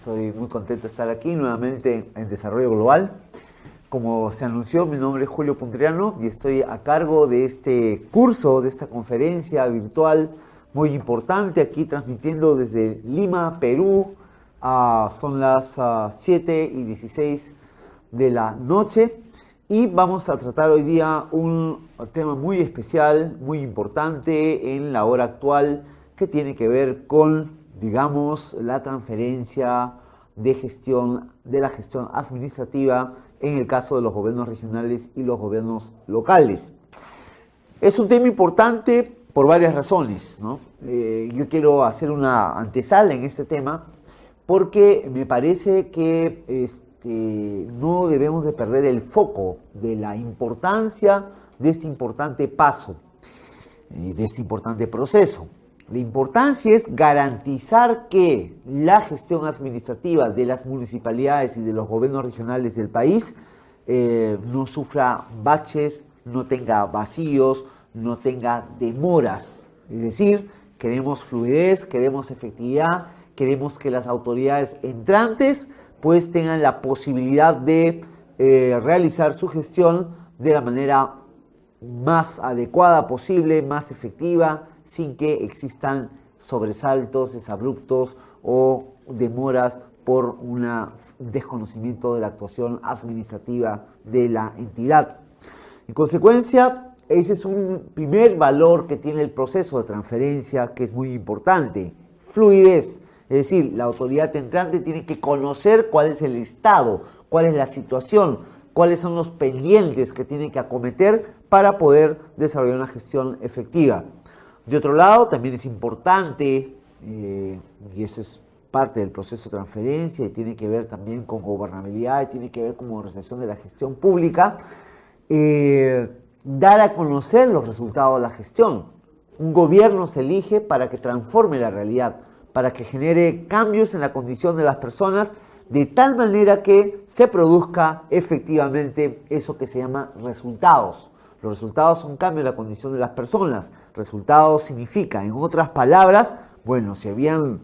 Estoy muy contento de estar aquí nuevamente en Desarrollo Global. Como se anunció, mi nombre es Julio Puntriano y estoy a cargo de este curso, de esta conferencia virtual muy importante, aquí transmitiendo desde Lima, Perú. Son las 7:16 de la noche y vamos a tratar hoy día un tema muy especial, muy importante en la hora actual, que tiene que ver con, digamos, la transferencia de gestión, de la gestión administrativa en el caso de los gobiernos regionales y los gobiernos locales. Es un tema importante por varias razones, ¿no? Yo quiero hacer una antesala en este tema porque me parece que no debemos de perder el foco de la importancia de este importante paso, de este importante proceso. La importancia es garantizar que la gestión administrativa de las municipalidades y de los gobiernos regionales del país no sufra baches, no tenga vacíos, no tenga demoras. Es decir, queremos fluidez, queremos efectividad, queremos que las autoridades entrantes pues tengan la posibilidad de realizar su gestión de la manera más adecuada posible, más efectiva, sin que existan sobresaltos, desabruptos o demoras por un desconocimiento de la actuación administrativa de la entidad. En consecuencia, ese es un primer valor que tiene el proceso de transferencia, que es muy importante: fluidez. Es decir, la autoridad entrante tiene que conocer cuál es el estado, cuál es la situación, cuáles son los pendientes que tiene que acometer para poder desarrollar una gestión efectiva. De otro lado, también es importante, y eso es parte del proceso de transferencia y tiene que ver también con gobernabilidad y tiene que ver con organización de la gestión pública, dar a conocer los resultados de la gestión. Un gobierno se elige para que transforme la realidad, para que genere cambios en la condición de las personas, de tal manera que se produzca efectivamente eso que se llama resultados. Los resultados son cambio en la condición de las personas. Resultados significa, en otras palabras, bueno, si habían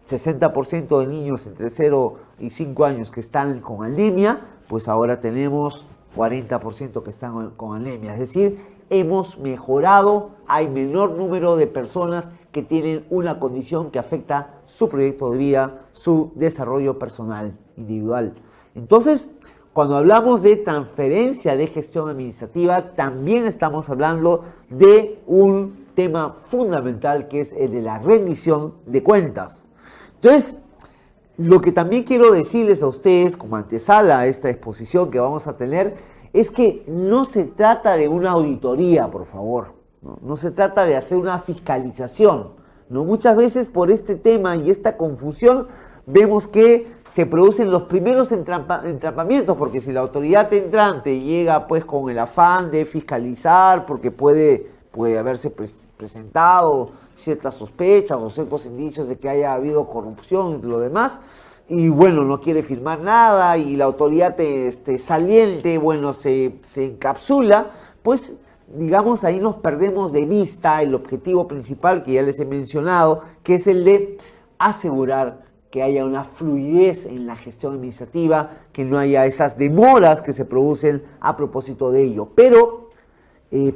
60% de niños entre 0 y 5 años que están con anemia, pues ahora tenemos 40% que están con anemia. Es decir, hemos mejorado, hay menor número de personas que tienen una condición que afecta su proyecto de vida, su desarrollo personal, individual. Entonces, cuando hablamos de transferencia de gestión administrativa, también estamos hablando de un tema fundamental que es el de la rendición de cuentas. Entonces, lo que también quiero decirles a ustedes como antesala a esta exposición que vamos a tener es que no se trata de una auditoría, por favor. No se trata de hacer una fiscalización. ¿No? Muchas veces por este tema y esta confusión vemos que se producen los primeros entrampamientos, porque si la autoridad entrante llega pues con el afán de fiscalizar, porque puede haberse presentado ciertas sospechas o ciertos indicios de que haya habido corrupción y lo demás, y bueno, no quiere firmar nada y la autoridad saliente, bueno, se encapsula, pues digamos ahí nos perdemos de vista el objetivo principal que ya les he mencionado, que es el de asegurar que haya una fluidez en la gestión administrativa, que no haya esas demoras que se producen a propósito de ello. Pero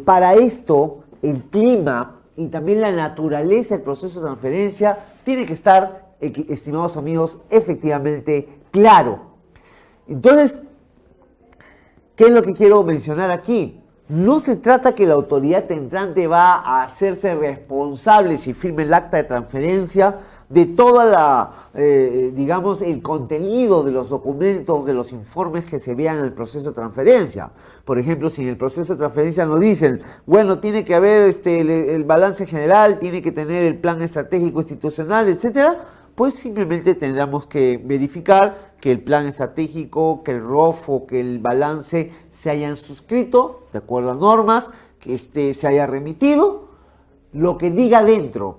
para esto, el clima y también la naturaleza del proceso de transferencia tiene que estar, estimados amigos, efectivamente claro. Entonces, ¿qué es lo que quiero mencionar aquí? No se trata que la autoridad entrante va a hacerse responsable, si firme el acta de transferencia, de toda digamos, el contenido de los documentos, de los informes que se vean en el proceso de transferencia. Por ejemplo, si en el proceso de transferencia nos dicen, bueno, tiene que haber el balance general, tiene que tener el plan estratégico institucional, etcétera, pues simplemente tendremos que verificar que el plan estratégico, que el ROF o que el balance se hayan suscrito de acuerdo a normas, que se haya remitido, lo que diga dentro.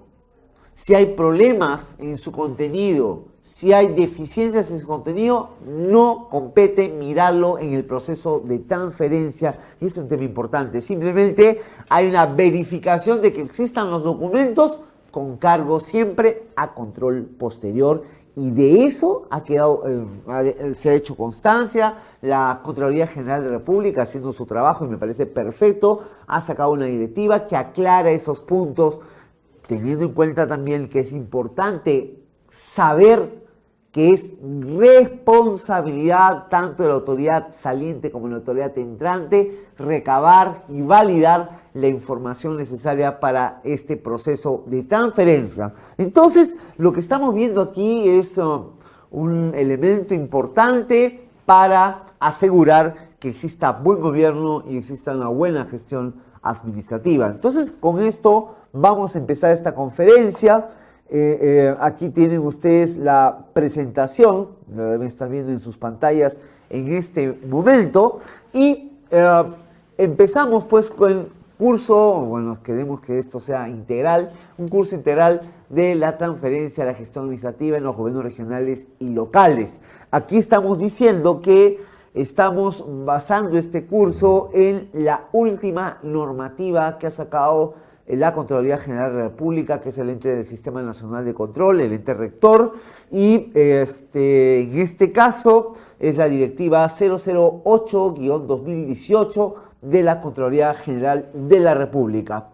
Si hay problemas en su contenido, si hay deficiencias en su contenido, no compete mirarlo en el proceso de transferencia. Y esto es un tema importante. Simplemente hay una verificación de que existan los documentos con cargo siempre a control posterior Y de eso se ha hecho constancia. La Contraloría General de la República, haciendo su trabajo, y me parece perfecto, ha sacado una directiva que aclara esos puntos, teniendo en cuenta también que es importante saber que es responsabilidad tanto de la autoridad saliente como de la autoridad entrante recabar y validar la información necesaria para este proceso de transferencia. Entonces, lo que estamos viendo aquí es un elemento importante para asegurar que exista buen gobierno y exista una buena gestión administrativa. Entonces, con esto vamos a empezar esta conferencia. Aquí tienen ustedes la presentación, lo deben estar viendo en sus pantallas en este momento, y empezamos pues con el curso, bueno, queremos que esto sea integral, un curso integral de la transferencia a la gestión administrativa en los gobiernos regionales y locales. Aquí estamos diciendo que estamos basando este curso en la última normativa que ha sacado la Contraloría General de la República, que es el ente del Sistema Nacional de Control, el ente rector, y en este caso es la directiva 008-2018 de la Contraloría General de la República.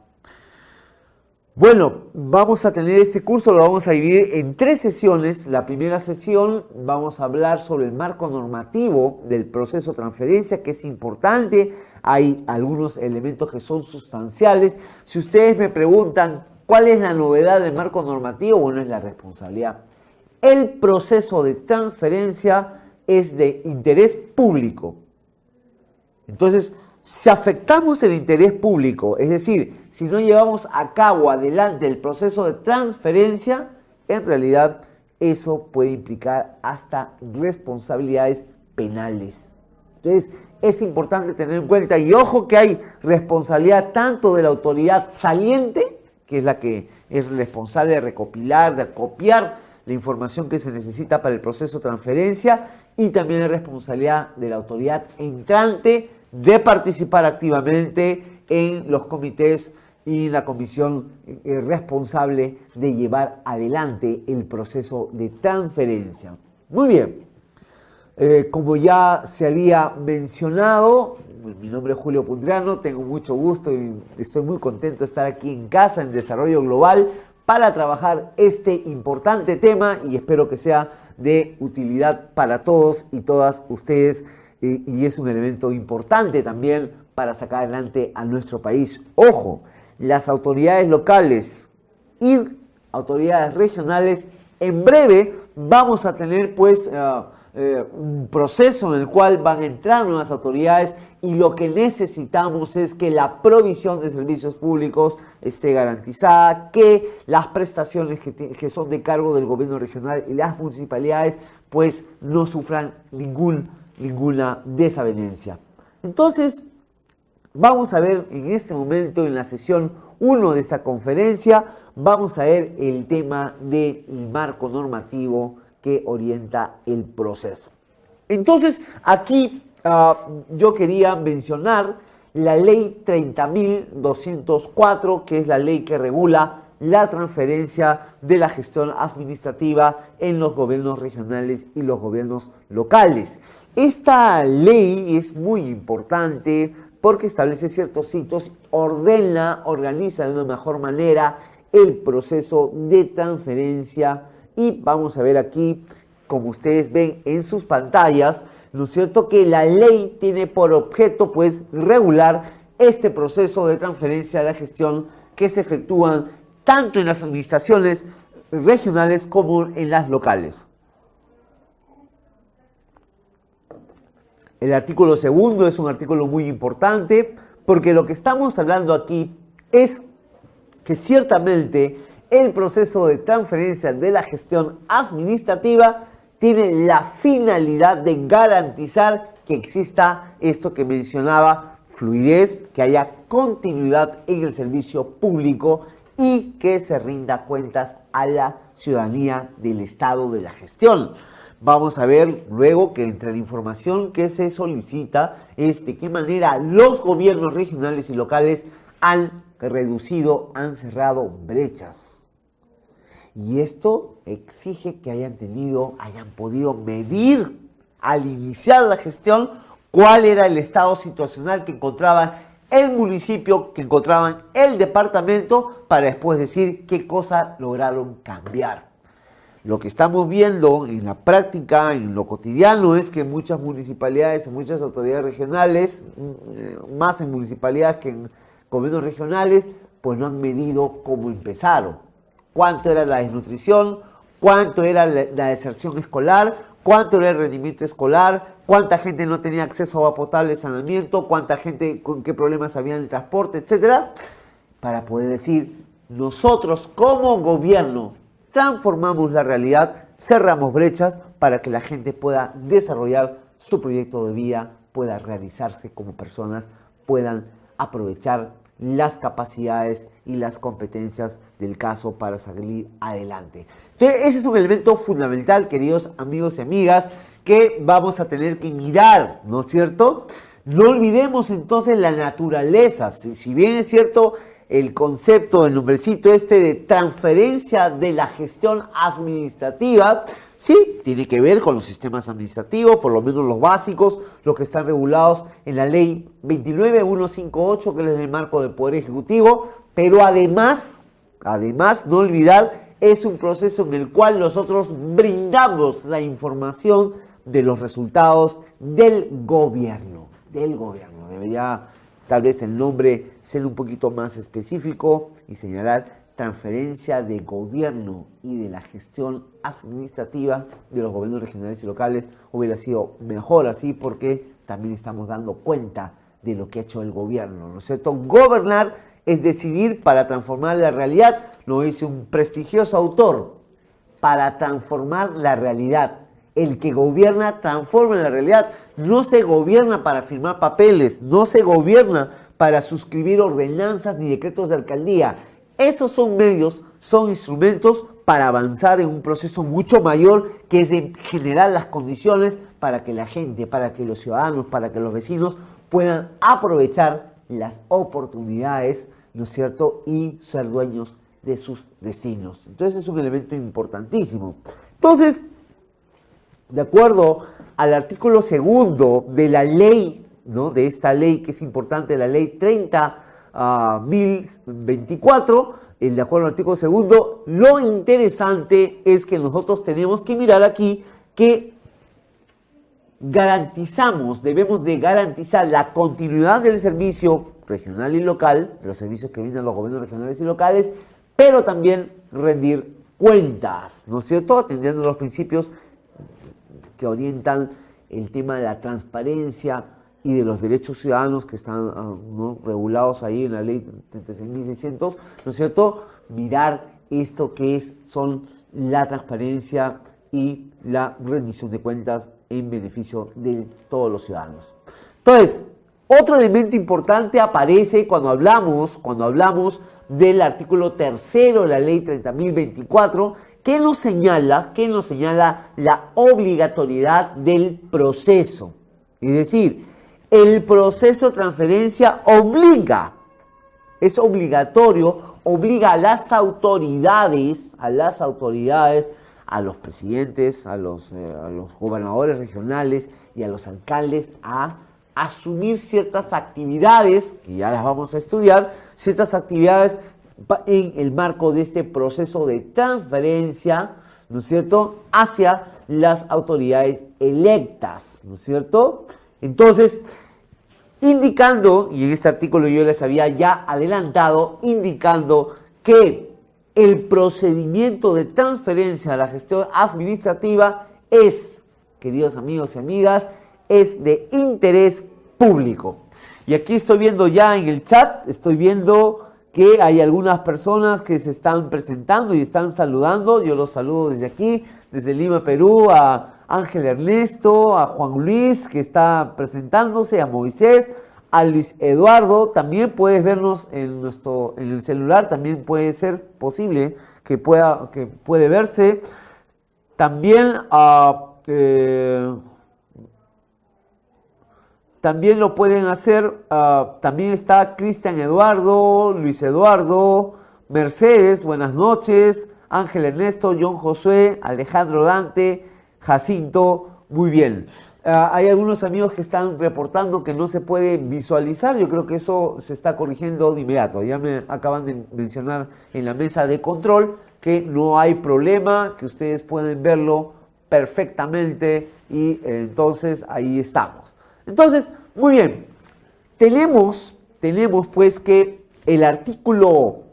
Bueno, vamos a tener este curso, lo vamos a dividir en 3 sesiones. La primera sesión vamos a hablar sobre el marco normativo del proceso de transferencia, que es importante. Hay algunos elementos que son sustanciales. Si ustedes me preguntan cuál es la novedad del marco normativo, bueno, es la responsabilidad. El proceso de transferencia es de interés público. Entonces, si afectamos el interés público, es decir, si no llevamos a cabo adelante el proceso de transferencia, en realidad eso puede implicar hasta responsabilidades penales. Entonces, es importante tener en cuenta, y ojo que hay responsabilidad tanto de la autoridad saliente, que es la que es responsable de recopilar, de copiar la información que se necesita para el proceso de transferencia, y también hay responsabilidad de la autoridad entrante de participar activamente en los comités y la comisión responsable de llevar adelante el proceso de transferencia. Muy bien, como ya se había mencionado, mi nombre es Julio Puntriano, tengo mucho gusto y estoy muy contento de estar aquí en casa en Desarrollo Global para trabajar este importante tema, y espero que sea de utilidad para todos y todas ustedes, y es un elemento importante también para sacar adelante a nuestro país. Ojo, las autoridades locales y autoridades regionales, en breve vamos a tener pues un proceso en el cual van a entrar nuevas autoridades, y lo que necesitamos es que la provisión de servicios públicos esté garantizada, que las prestaciones que son de cargo del gobierno regional y las municipalidades pues no sufran ninguna desavenencia. Entonces, vamos a ver en este momento, en la sesión 1 de esta conferencia, vamos a ver el tema del marco normativo que orienta el proceso. Entonces, aquí yo quería mencionar la ley 30.204, que es la ley que regula la transferencia de la gestión administrativa en los gobiernos regionales y los gobiernos locales. Esta ley es muy importante porque establece ciertos hitos, organiza de una mejor manera el proceso de transferencia, y vamos a ver aquí, como ustedes ven en sus pantallas, ¿no es cierto?, que la ley tiene por objeto pues regular este proceso de transferencia de la gestión que se efectúan tanto en las administraciones regionales como en las locales. El artículo 2 es un artículo muy importante porque lo que estamos hablando aquí es que ciertamente el proceso de transferencia de la gestión administrativa tiene la finalidad de garantizar que exista esto que mencionaba, fluidez, que haya continuidad en el servicio público y que se rinda cuentas a la ciudadanía del estado de la gestión. Vamos a ver luego que entre la información que se solicita es de qué manera los gobiernos regionales y locales han reducido, han cerrado brechas. Y esto exige que hayan podido medir al iniciar la gestión cuál era el estado situacional que encontraban el municipio, que encontraban el departamento, para después decir qué cosa lograron cambiar. Lo que estamos viendo en la práctica, en lo cotidiano, es que muchas municipalidades y muchas autoridades regionales, más en municipalidades que en gobiernos regionales, pues no han medido cómo empezaron. Cuánto era la desnutrición, cuánto era la deserción escolar, cuánto era el rendimiento escolar, cuánta gente no tenía acceso a agua potable, saneamiento, cuánta gente con qué problemas había en el transporte, etcétera, para poder decir, nosotros como gobierno transformamos la realidad, cerramos brechas para que la gente pueda desarrollar su proyecto de vida, pueda realizarse como personas, puedan aprovechar las capacidades y las competencias del caso para salir adelante. Entonces, ese es un elemento fundamental, queridos amigos y amigas, que vamos a tener que mirar, ¿no es cierto? No olvidemos entonces la naturaleza. Si bien es cierto el concepto, el nombrecito de transferencia de la gestión administrativa, sí, tiene que ver con los sistemas administrativos, por lo menos los básicos, los que están regulados en la ley 29158, que es el marco del Poder Ejecutivo, pero además, no olvidar, es un proceso en el cual nosotros brindamos la información de los resultados del gobierno. Debería tal vez el nombre ser un poquito más específico y señalar transferencia de gobierno y de la gestión administrativa de los gobiernos regionales y locales. Hubiera sido mejor así, porque también estamos dando cuenta de lo que ha hecho el gobierno, ¿no es cierto? Gobernar es decidir para transformar la realidad, lo dice un prestigioso autor, para transformar la realidad. El que gobierna transforma la realidad. No se gobierna para firmar papeles, no se gobierna para suscribir ordenanzas ni decretos de alcaldía. Esos son medios, son instrumentos para avanzar en un proceso mucho mayor, que es de generar las condiciones para que la gente, para que los ciudadanos, para que los vecinos puedan aprovechar las oportunidades, ¿no es cierto?, y ser dueños de sus destinos. Entonces es un elemento importantísimo. Entonces, de acuerdo al artículo 2 de la ley, ¿no?, de esta ley que es importante, la ley 30.024, de acuerdo al artículo 2, lo interesante es que nosotros tenemos que mirar aquí que debemos de garantizar la continuidad del servicio regional y local, de los servicios que brindan los gobiernos regionales y locales, pero también rendir cuentas, ¿no es cierto?, atendiendo los principios que orientan el tema de la transparencia y de los derechos ciudadanos que están ¿no?, regulados ahí en la ley 36.600, ¿no es cierto? Mirar esto que son la transparencia y la rendición de cuentas en beneficio de todos los ciudadanos. Entonces, otro elemento importante aparece cuando hablamos del artículo 3 de la ley 30.024, que nos señala la obligatoriedad del proceso. Es decir, el proceso de transferencia es obligatorio, obliga a las autoridades, a los presidentes, a los gobernadores regionales y a los alcaldes a asumir ciertas actividades, que ya las vamos a estudiar, ciertas actividades en el marco de este proceso de transferencia, ¿no es cierto?, hacia las autoridades electas, ¿no es cierto? Entonces, indicando, y en este artículo yo les había ya adelantado, indicando que el procedimiento de transferencia a la gestión administrativa es, queridos amigos y amigas, es de interés público. Y aquí estoy viendo ya en el chat, estoy viendo que hay algunas personas que se están presentando y están saludando. Yo los saludo desde aquí, desde Lima, Perú, a Ángel Ernesto, a Juan Luis, que está presentándose, a Moisés, a Luis Eduardo. También puedes vernos en el celular, también puede ser posible que puede verse. También también lo pueden hacer, también está Cristian Eduardo, Luis Eduardo, Mercedes, buenas noches, Ángel Ernesto, John Josué, Alejandro Dante, Jacinto, muy bien. Hay algunos amigos que están reportando que no se puede visualizar. Yo creo que eso se está corrigiendo de inmediato. Ya me acaban de mencionar en la mesa de control que no hay problema, que ustedes pueden verlo perfectamente y entonces ahí estamos. Entonces, muy bien. Tenemos pues que el artículo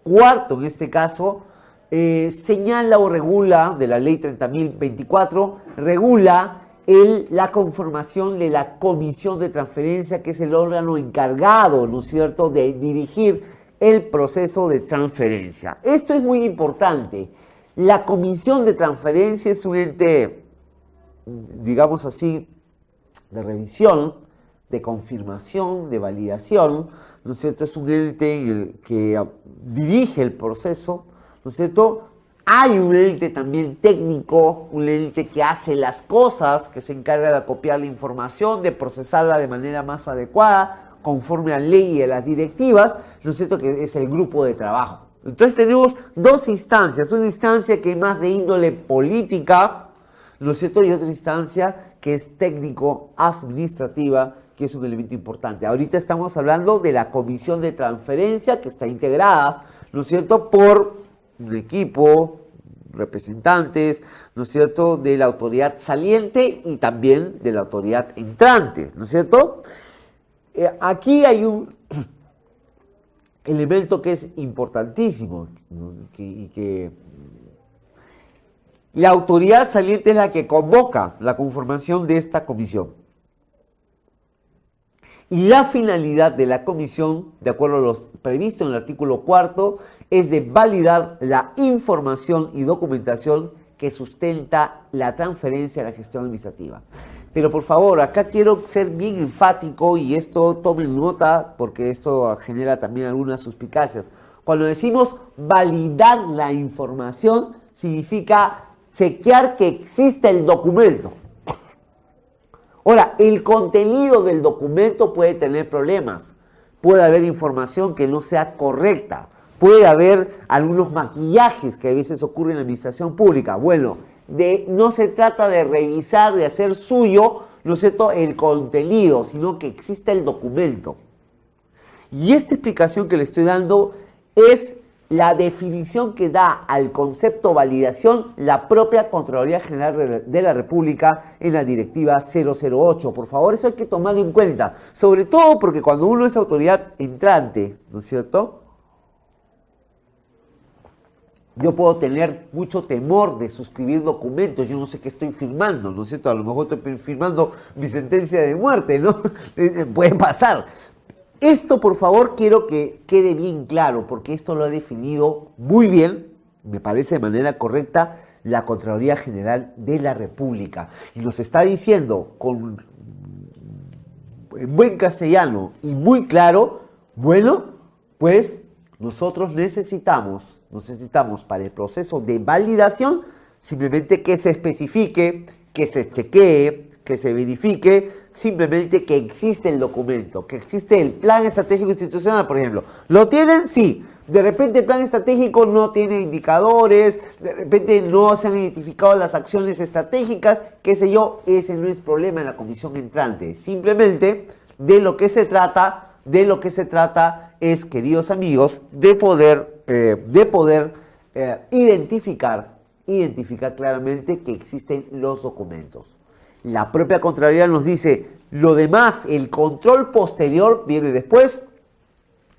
4 en este caso señala o regula de la ley 30.024, regula la conformación de la comisión de transferencia, que es el órgano encargado, ¿no es cierto?, de dirigir el proceso de transferencia. Esto es muy importante. La comisión de transferencia es un ente, digamos así, de revisión, de confirmación, de validación, ¿no es cierto? Es un ente que dirige el proceso, ¿no es cierto? Hay un ente también técnico, un ente que hace las cosas, que se encarga de acopiar la información, de procesarla de manera más adecuada, conforme a la ley y a las directivas, ¿no es cierto?, que es el grupo de trabajo. Entonces tenemos dos instancias, una instancia que es más de índole política, ¿no es cierto?, y otra instancia que es técnico-administrativa, que es un elemento importante. Ahorita estamos hablando de la comisión de transferencia, que está integrada, ¿no es cierto?, por un equipo, representantes, ¿no es cierto?, de la autoridad saliente y también de la autoridad entrante, ¿no es cierto? Aquí hay un elemento que es importantísimo, ¿no?, y que la autoridad saliente es la que convoca la conformación de esta comisión. Y la finalidad de la comisión, de acuerdo a lo previsto en el artículo 4, es de validar la información y documentación que sustenta la transferencia a la gestión administrativa. Pero por favor, acá quiero ser bien enfático, y esto tomen nota porque esto genera también algunas suspicacias. Cuando decimos validar la información, significa chequear que existe el documento. Ahora, el contenido del documento puede tener problemas, puede haber información que no sea correcta, puede haber algunos maquillajes que a veces ocurren en la administración pública. Bueno, no se trata de revisar, de hacer suyo, ¿no es cierto?, el contenido, sino que existe el documento. Y esta explicación que le estoy dando es la definición que da al concepto validación la propia Contraloría General de la República en la Directiva 008. Por favor, eso hay que tomarlo en cuenta, sobre todo porque cuando uno es autoridad entrante, ¿no es cierto?, yo puedo tener mucho temor de suscribir documentos, yo no sé qué estoy firmando, ¿no es cierto? A lo mejor estoy firmando mi sentencia de muerte, ¿no? Puede pasar. Esto, por favor, quiero que quede bien claro, porque esto lo ha definido muy bien, me parece de manera correcta, la Contraloría General de la República. Y nos está diciendo en buen castellano y muy claro, bueno, pues nosotros necesitamos para el proceso de validación simplemente que se especifique, que se chequee, que se verifique, simplemente que existe el documento, que existe el plan estratégico institucional, por ejemplo. ¿Lo tienen? Sí. De repente el plan estratégico no tiene indicadores, de repente no se han identificado las acciones estratégicas, qué sé yo, ese no es problema en la comisión entrante. Simplemente de lo que se trata es, queridos amigos, de poder identificar claramente que existen los documentos. La propia Contraloría nos dice, lo demás, el control posterior viene después,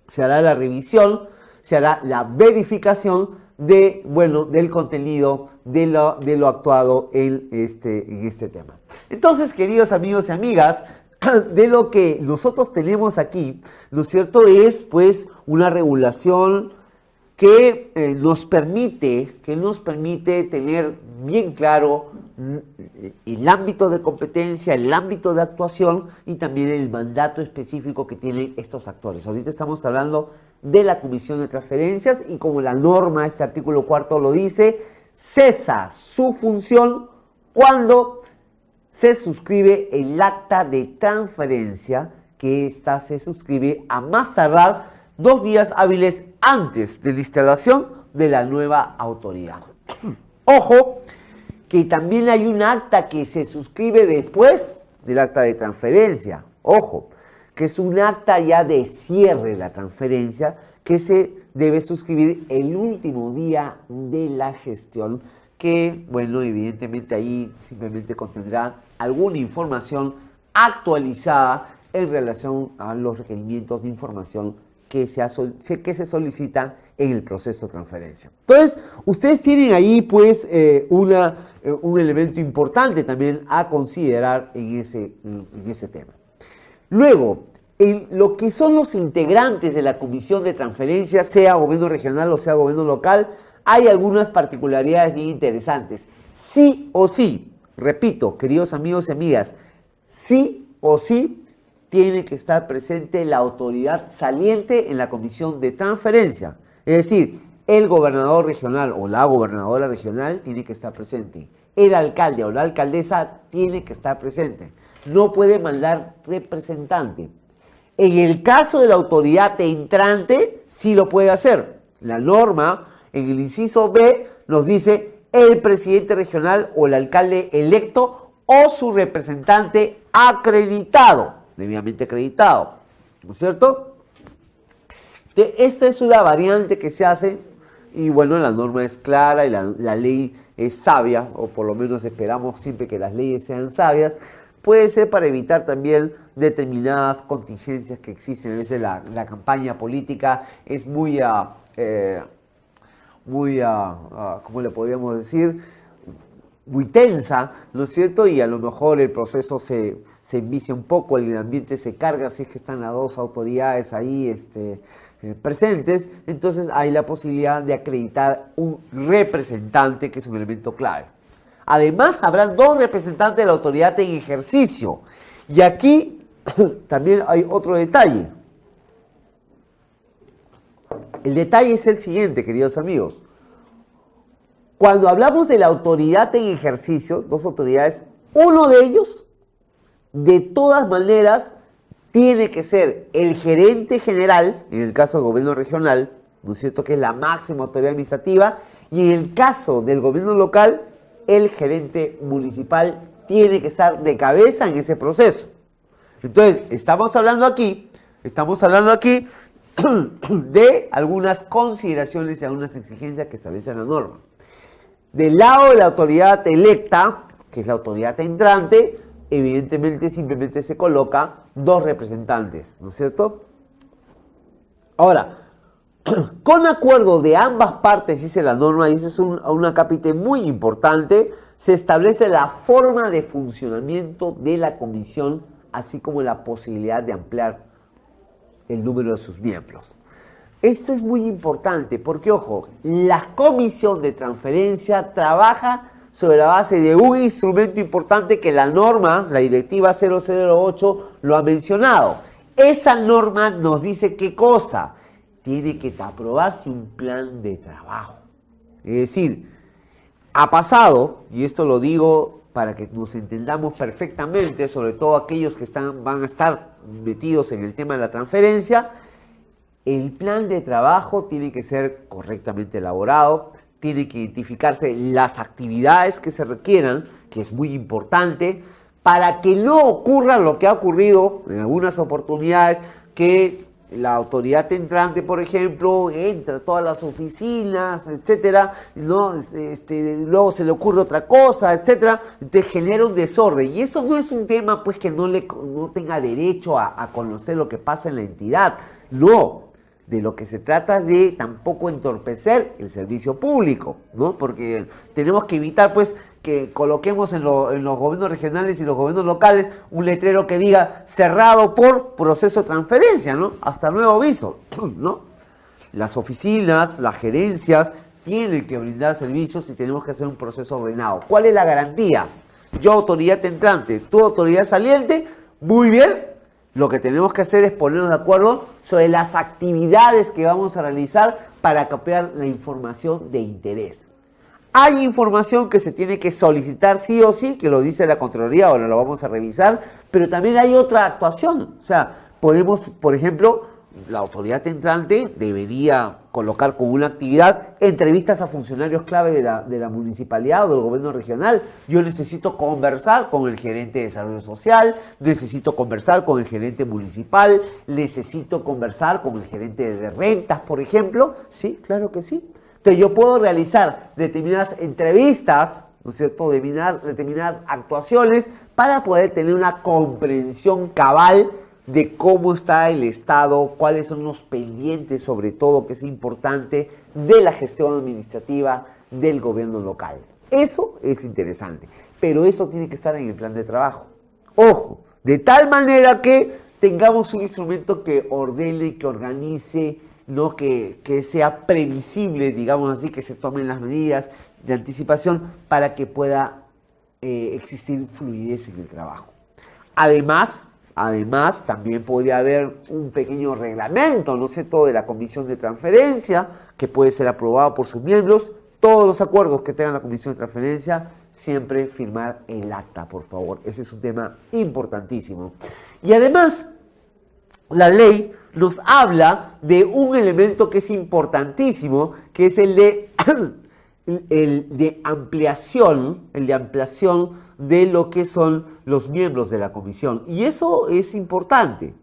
se hará la revisión, se hará la verificación del contenido, de lo actuado en este tema. Entonces, queridos amigos y amigas, de lo que nosotros tenemos aquí, ¿no es cierto?, es pues una regulación que nos permite tener bien claro el ámbito de competencia, el ámbito de actuación y también el mandato específico que tienen estos actores. Ahorita estamos hablando de la Comisión de Transferencias y como la norma, este artículo 4 lo dice, cesa su función cuando se suscribe el acta de transferencia, que ésta se suscribe a más tardar 2 días hábiles antes de la instalación de la nueva autoridad. Ojo, que también hay un acta que se suscribe después del acta de transferencia. Ojo, que es un acta ya de cierre de la transferencia que se debe suscribir el último día de la gestión, que, bueno, evidentemente ahí simplemente contendrá alguna información actualizada en relación a los requerimientos de información que se solicitan en el proceso de transferencia. Entonces, ustedes tienen ahí pues un elemento importante también a considerar en ese tema. Luego, lo que son los integrantes de la comisión de transferencia, sea gobierno regional o sea gobierno local, hay algunas particularidades bien interesantes. Sí o sí, repito, queridos amigos y amigas, sí o sí tiene que estar presente la autoridad saliente en la comisión de transferencia. Es decir, el gobernador regional o la gobernadora regional tiene que estar presente. El alcalde o la alcaldesa tiene que estar presente. No puede mandar representante. En el caso de la autoridad entrante, sí lo puede hacer. La norma, en el inciso B, nos dice el presidente regional o el alcalde electo o su representante acreditado, debidamente acreditado, ¿no es cierto? Entonces, esta es una variante que se hace y bueno, la norma es clara y la ley es sabia, o por lo menos esperamos siempre que las leyes sean sabias. Puede ser para evitar también determinadas contingencias que existen. A veces la campaña política es muy, ¿cómo le podríamos decir? Muy tensa, ¿no es cierto? Y a lo mejor el proceso se envicia un poco, el ambiente se carga, si es que están las dos autoridades ahí presentes. Entonces hay la posibilidad de acreditar un representante, que es un elemento clave. Además, habrán dos representantes de la autoridad en ejercicio. Y aquí también hay otro detalle. El detalle es el siguiente, queridos amigos. Cuando hablamos de la autoridad en ejercicio, dos autoridades, uno de ellos, de todas maneras, tiene que ser el gerente general, en el caso del gobierno regional, ¿no es cierto?, que es la máxima autoridad administrativa, y en el caso del gobierno local, el gerente municipal tiene que estar de cabeza en ese proceso. Entonces, estamos hablando aquí de algunas consideraciones y algunas exigencias que establece la norma. Del lado de la autoridad electa, que es la autoridad entrante, evidentemente simplemente se coloca dos representantes, ¿no es cierto? Ahora, con acuerdo de ambas partes, dice la norma, y ese es un acápite muy importante, se establece la forma de funcionamiento de la comisión, así como la posibilidad de ampliar el número de sus miembros. Esto es muy importante porque, ojo, la comisión de transferencia trabaja sobre la base de un instrumento importante que la norma, la directiva 008, lo ha mencionado. Esa norma nos dice qué cosa. Tiene que aprobarse un plan de trabajo. Es decir, ha pasado, y esto lo digo para que nos entendamos perfectamente, sobre todo aquellos que van a estar metidos en el tema de la transferencia, el plan de trabajo tiene que ser correctamente elaborado, tiene que identificarse las actividades que se requieran, que es muy importante, para que no ocurra lo que ha ocurrido en algunas oportunidades, que la autoridad entrante, por ejemplo, entra a todas las oficinas, etcétera, ¿no? Luego se le ocurre otra cosa, etcétera, entonces genera un desorden. Y eso no es un tema pues que no tenga derecho a conocer lo que pasa en la entidad. No, de lo que se trata es de tampoco entorpecer el servicio público, ¿no? Porque tenemos que evitar pues que coloquemos en los gobiernos regionales y los gobiernos locales un letrero que diga cerrado por proceso de transferencia, ¿no? Hasta nuevo aviso, ¿no? Las oficinas, las gerencias tienen que brindar servicios y tenemos que hacer un proceso ordenado. ¿Cuál es la garantía? Yo, autoridad entrante, tú, autoridad saliente, muy bien. Lo que tenemos que hacer es ponernos de acuerdo sobre las actividades que vamos a realizar para captar la información de interés. Hay información que se tiene que solicitar sí o sí, que lo dice la Contraloría, ahora lo vamos a revisar, pero también hay otra actuación. O sea, podemos, por ejemplo, la autoridad entrante debería colocar como una actividad entrevistas a funcionarios clave de la municipalidad o del gobierno regional. Yo necesito conversar con el gerente de desarrollo social, necesito conversar con el gerente municipal, necesito conversar con el gerente de rentas, por ejemplo. Sí, claro que sí. Entonces yo puedo realizar determinadas entrevistas, ¿no es cierto?, determinadas actuaciones para poder tener una comprensión cabal de cómo está el Estado, cuáles son los pendientes, sobre todo, que es importante, de la gestión administrativa del gobierno local. Eso es interesante, pero eso tiene que estar en el plan de trabajo. Ojo, de tal manera que tengamos un instrumento que ordene, que organice, ¿no?, que sea previsible, digamos así, que se tomen las medidas de anticipación para que pueda existir fluidez en el trabajo. Además, también podría haber un pequeño reglamento, ¿no es cierto?, de la Comisión de Transferencia, que puede ser aprobado por sus miembros. Todos los acuerdos que tenga la Comisión de Transferencia, siempre firmar el acta, por favor. Ese es un tema importantísimo. Y además, la ley nos habla de un elemento que es importantísimo, que es el de ampliación de lo que son los miembros de la comisión. Y eso es importante.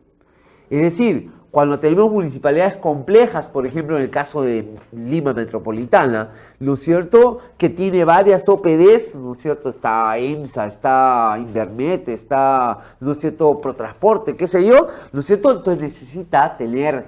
Es decir, cuando tenemos municipalidades complejas, por ejemplo en el caso de Lima Metropolitana, ¿no es cierto?, que tiene varias OPDs, ¿no es cierto?, está EMSA, está Invermet, está, ¿no es cierto?, Protransporte, qué sé yo, ¿no es cierto?, entonces necesita tener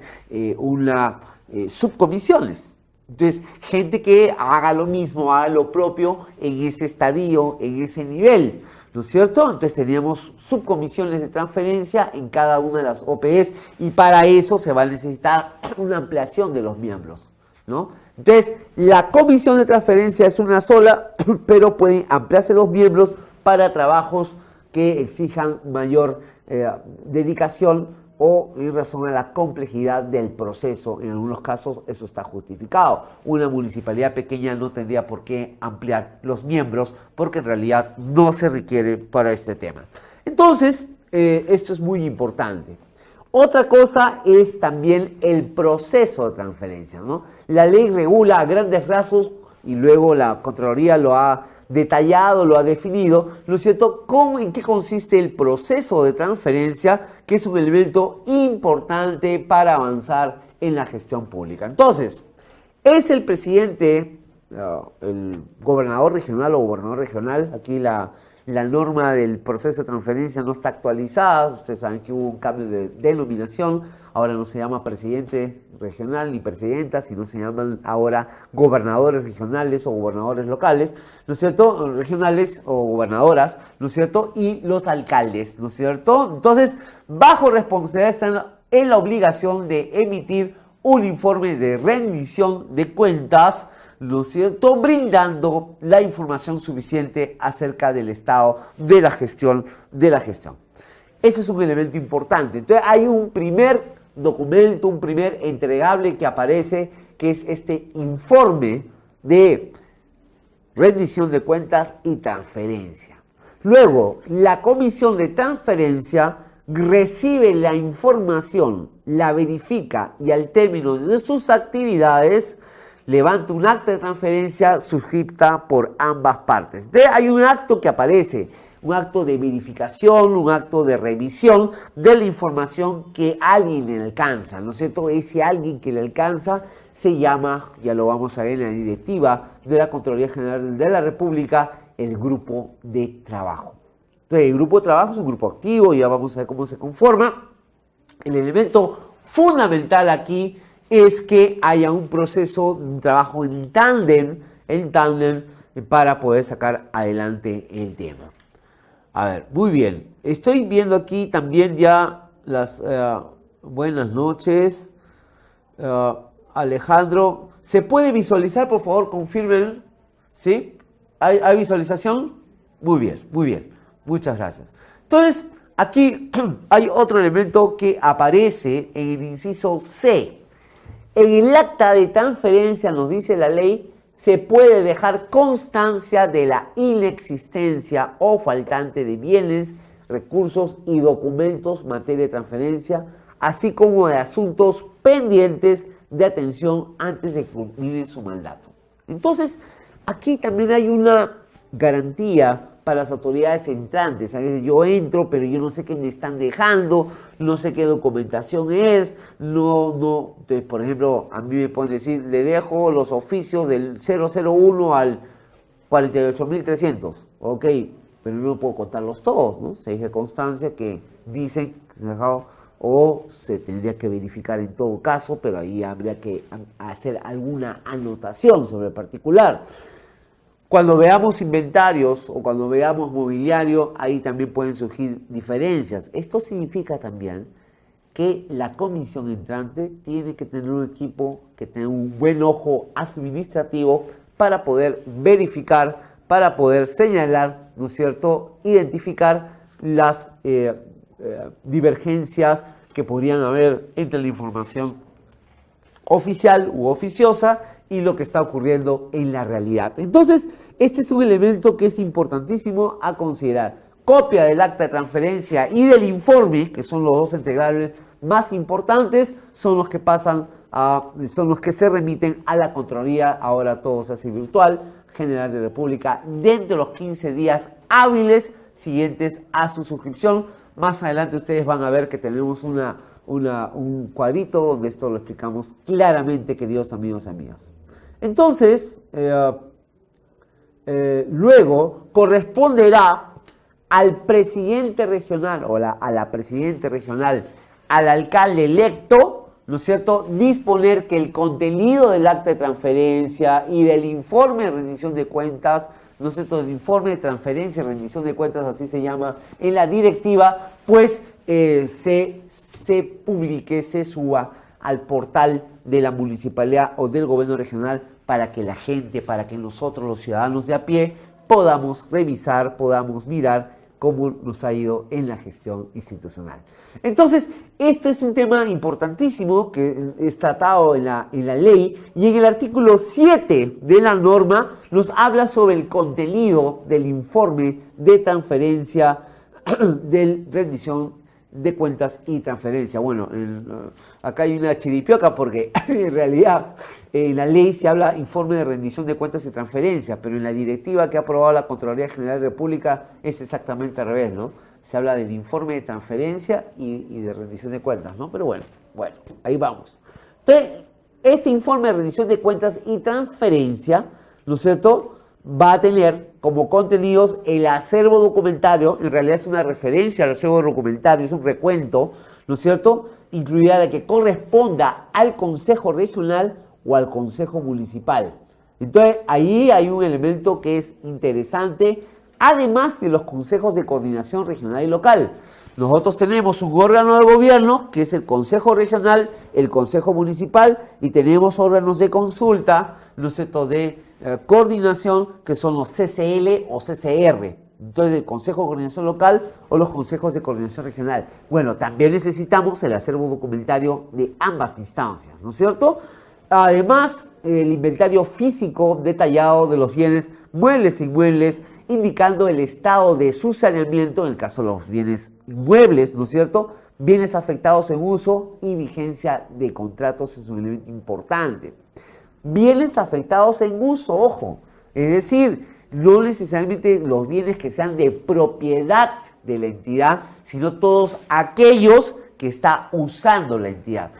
subcomisiones. Entonces, gente que haga lo mismo, haga lo propio en ese estadio, en ese nivel, ¿no es cierto? Entonces teníamos subcomisiones de transferencia en cada una de las OPS y para eso se va a necesitar una ampliación de los miembros, ¿no? Entonces, la comisión de transferencia es una sola, pero pueden ampliarse los miembros para trabajos que exijan mayor dedicación o en razón a la complejidad del proceso. En algunos casos eso está justificado. Una municipalidad pequeña no tendría por qué ampliar los miembros porque en realidad no se requiere para este tema. Entonces, esto es muy importante. Otra cosa es también el proceso de transferencia, ¿no? La ley regula a grandes rasgos y luego la Contraloría lo ha detallado, lo ha definido, ¿no es cierto?, en qué consiste el proceso de transferencia, que es un elemento importante para avanzar en la gestión pública. Entonces, es el presidente, el gobernador regional o gobernador regional, aquí la norma del proceso de transferencia no está actualizada, ustedes saben que hubo un cambio de denominación, ahora no se llama presidente regional ni presidenta, sino se llaman ahora gobernadores regionales o gobernadores locales, ¿no es cierto?, regionales o gobernadoras, ¿no es cierto?, y los alcaldes, ¿no es cierto? Entonces, bajo responsabilidad están en la obligación de emitir un informe de rendición de cuentas, ¿no es cierto?, brindando la información suficiente acerca del estado de la gestión. Ese es un elemento importante. Entonces hay un primer documento, un primer entregable que aparece, que es este informe de rendición de cuentas y transferencia. Luego, la comisión de transferencia recibe la información, la verifica y al término de sus actividades levanta un acta de transferencia suscripta por ambas partes. Entonces hay un acto que aparece, un acto de verificación, un acto de revisión de la información que alguien le alcanza, ¿no es cierto? Ese alguien que le alcanza se llama, ya lo vamos a ver en la directiva de la Contraloría General de la República, el grupo de trabajo. Entonces el grupo de trabajo es un grupo activo, ya vamos a ver cómo se conforma. El elemento fundamental aquí es que haya un proceso, un trabajo en tándem para poder sacar adelante el tema. A ver, muy bien. Estoy viendo aquí también ya las buenas noches. Alejandro, ¿se puede visualizar? Por favor, confirmen. ¿Sí? ¿Hay visualización? Muy bien, muy bien. Muchas gracias. Entonces, aquí hay otro elemento que aparece en el inciso C. En el acta de transferencia, nos dice la ley, se puede dejar constancia de la inexistencia o faltante de bienes, recursos y documentos en materia de transferencia, así como de asuntos pendientes de atención antes de cumplir su mandato. Entonces, aquí también hay una garantía para las autoridades entrantes. A veces yo entro, pero yo no sé qué me están dejando, no sé qué documentación es, entonces, por ejemplo, a mí me pueden decir, le dejo los oficios del 001 al 48.300, ok, pero no puedo contarlos todos, ¿no? Se dice constancia que dicen que se han dejado, o se tendría que verificar en todo caso, pero ahí habría que hacer alguna anotación sobre el particular. Cuando veamos inventarios o cuando veamos mobiliario, ahí también pueden surgir diferencias. Esto significa también que la comisión entrante tiene que tener un equipo que tenga un buen ojo administrativo para poder verificar, para poder señalar, ¿no es cierto?, identificar las divergencias que podrían haber entre la información oficial u oficiosa y lo que está ocurriendo en la realidad. Entonces, este es un elemento que es importantísimo a considerar. Copia del acta de transferencia y del informe, que son los dos entregables más importantes, son los que son los que se remiten a la Contraloría, ahora todo se hace virtual, General de la República, dentro de los 15 días hábiles siguientes a su suscripción. Más adelante ustedes van a ver que tenemos un cuadrito donde esto lo explicamos claramente, queridos amigos y amigas. Entonces, luego corresponderá al presidente regional o a la presidente regional, al alcalde electo, ¿no es cierto?, disponer que el contenido del acta de transferencia y del informe de rendición de cuentas, ¿no es cierto?, el informe de transferencia y rendición de cuentas, así se llama en la directiva, pues se publique, se suba al portal de la municipalidad o del gobierno regional para que la gente, para que nosotros los ciudadanos de a pie podamos revisar, podamos mirar cómo nos ha ido en la gestión institucional. Entonces, esto es un tema importantísimo que es tratado en la ley, y en el artículo 7 de la norma nos habla sobre el contenido del informe de transferencia, de rendición de cuentas y transferencia. Bueno, acá hay una chiripioca porque en realidad en la ley se habla informe de rendición de cuentas y transferencia, pero en la directiva que ha aprobado la Contraloría General de la República es exactamente al revés, ¿no? Se habla del informe de transferencia y de rendición de cuentas, ¿no? Pero bueno, ahí vamos. Entonces, este informe de rendición de cuentas y transferencia, ¿no es cierto?, va a tener como contenidos el acervo documentario. En realidad es una referencia al acervo documentario, es un recuento, ¿no es cierto?, incluida la que corresponda al Consejo Regional o al Consejo Municipal. Entonces, ahí hay un elemento que es interesante, además de los consejos de coordinación regional y local. Nosotros tenemos un órgano de gobierno, que es el Consejo Regional, el Consejo Municipal, y tenemos órganos de consulta, ¿no es cierto?, de coordinación, que son los CCL o CCR. Entonces, el Consejo de Coordinación Local o los Consejos de Coordinación Regional. Bueno, también necesitamos el acervo documentario de ambas instancias, ¿no es cierto? Además, el inventario físico detallado de los bienes muebles e inmuebles, indicando el estado de su saneamiento, en el caso de los bienes inmuebles, ¿no es cierto?, bienes afectados en uso y vigencia de contratos es un elemento importante. Bienes afectados en uso, ojo, es decir, no necesariamente los bienes que sean de propiedad de la entidad, sino todos aquellos que está usando la entidad,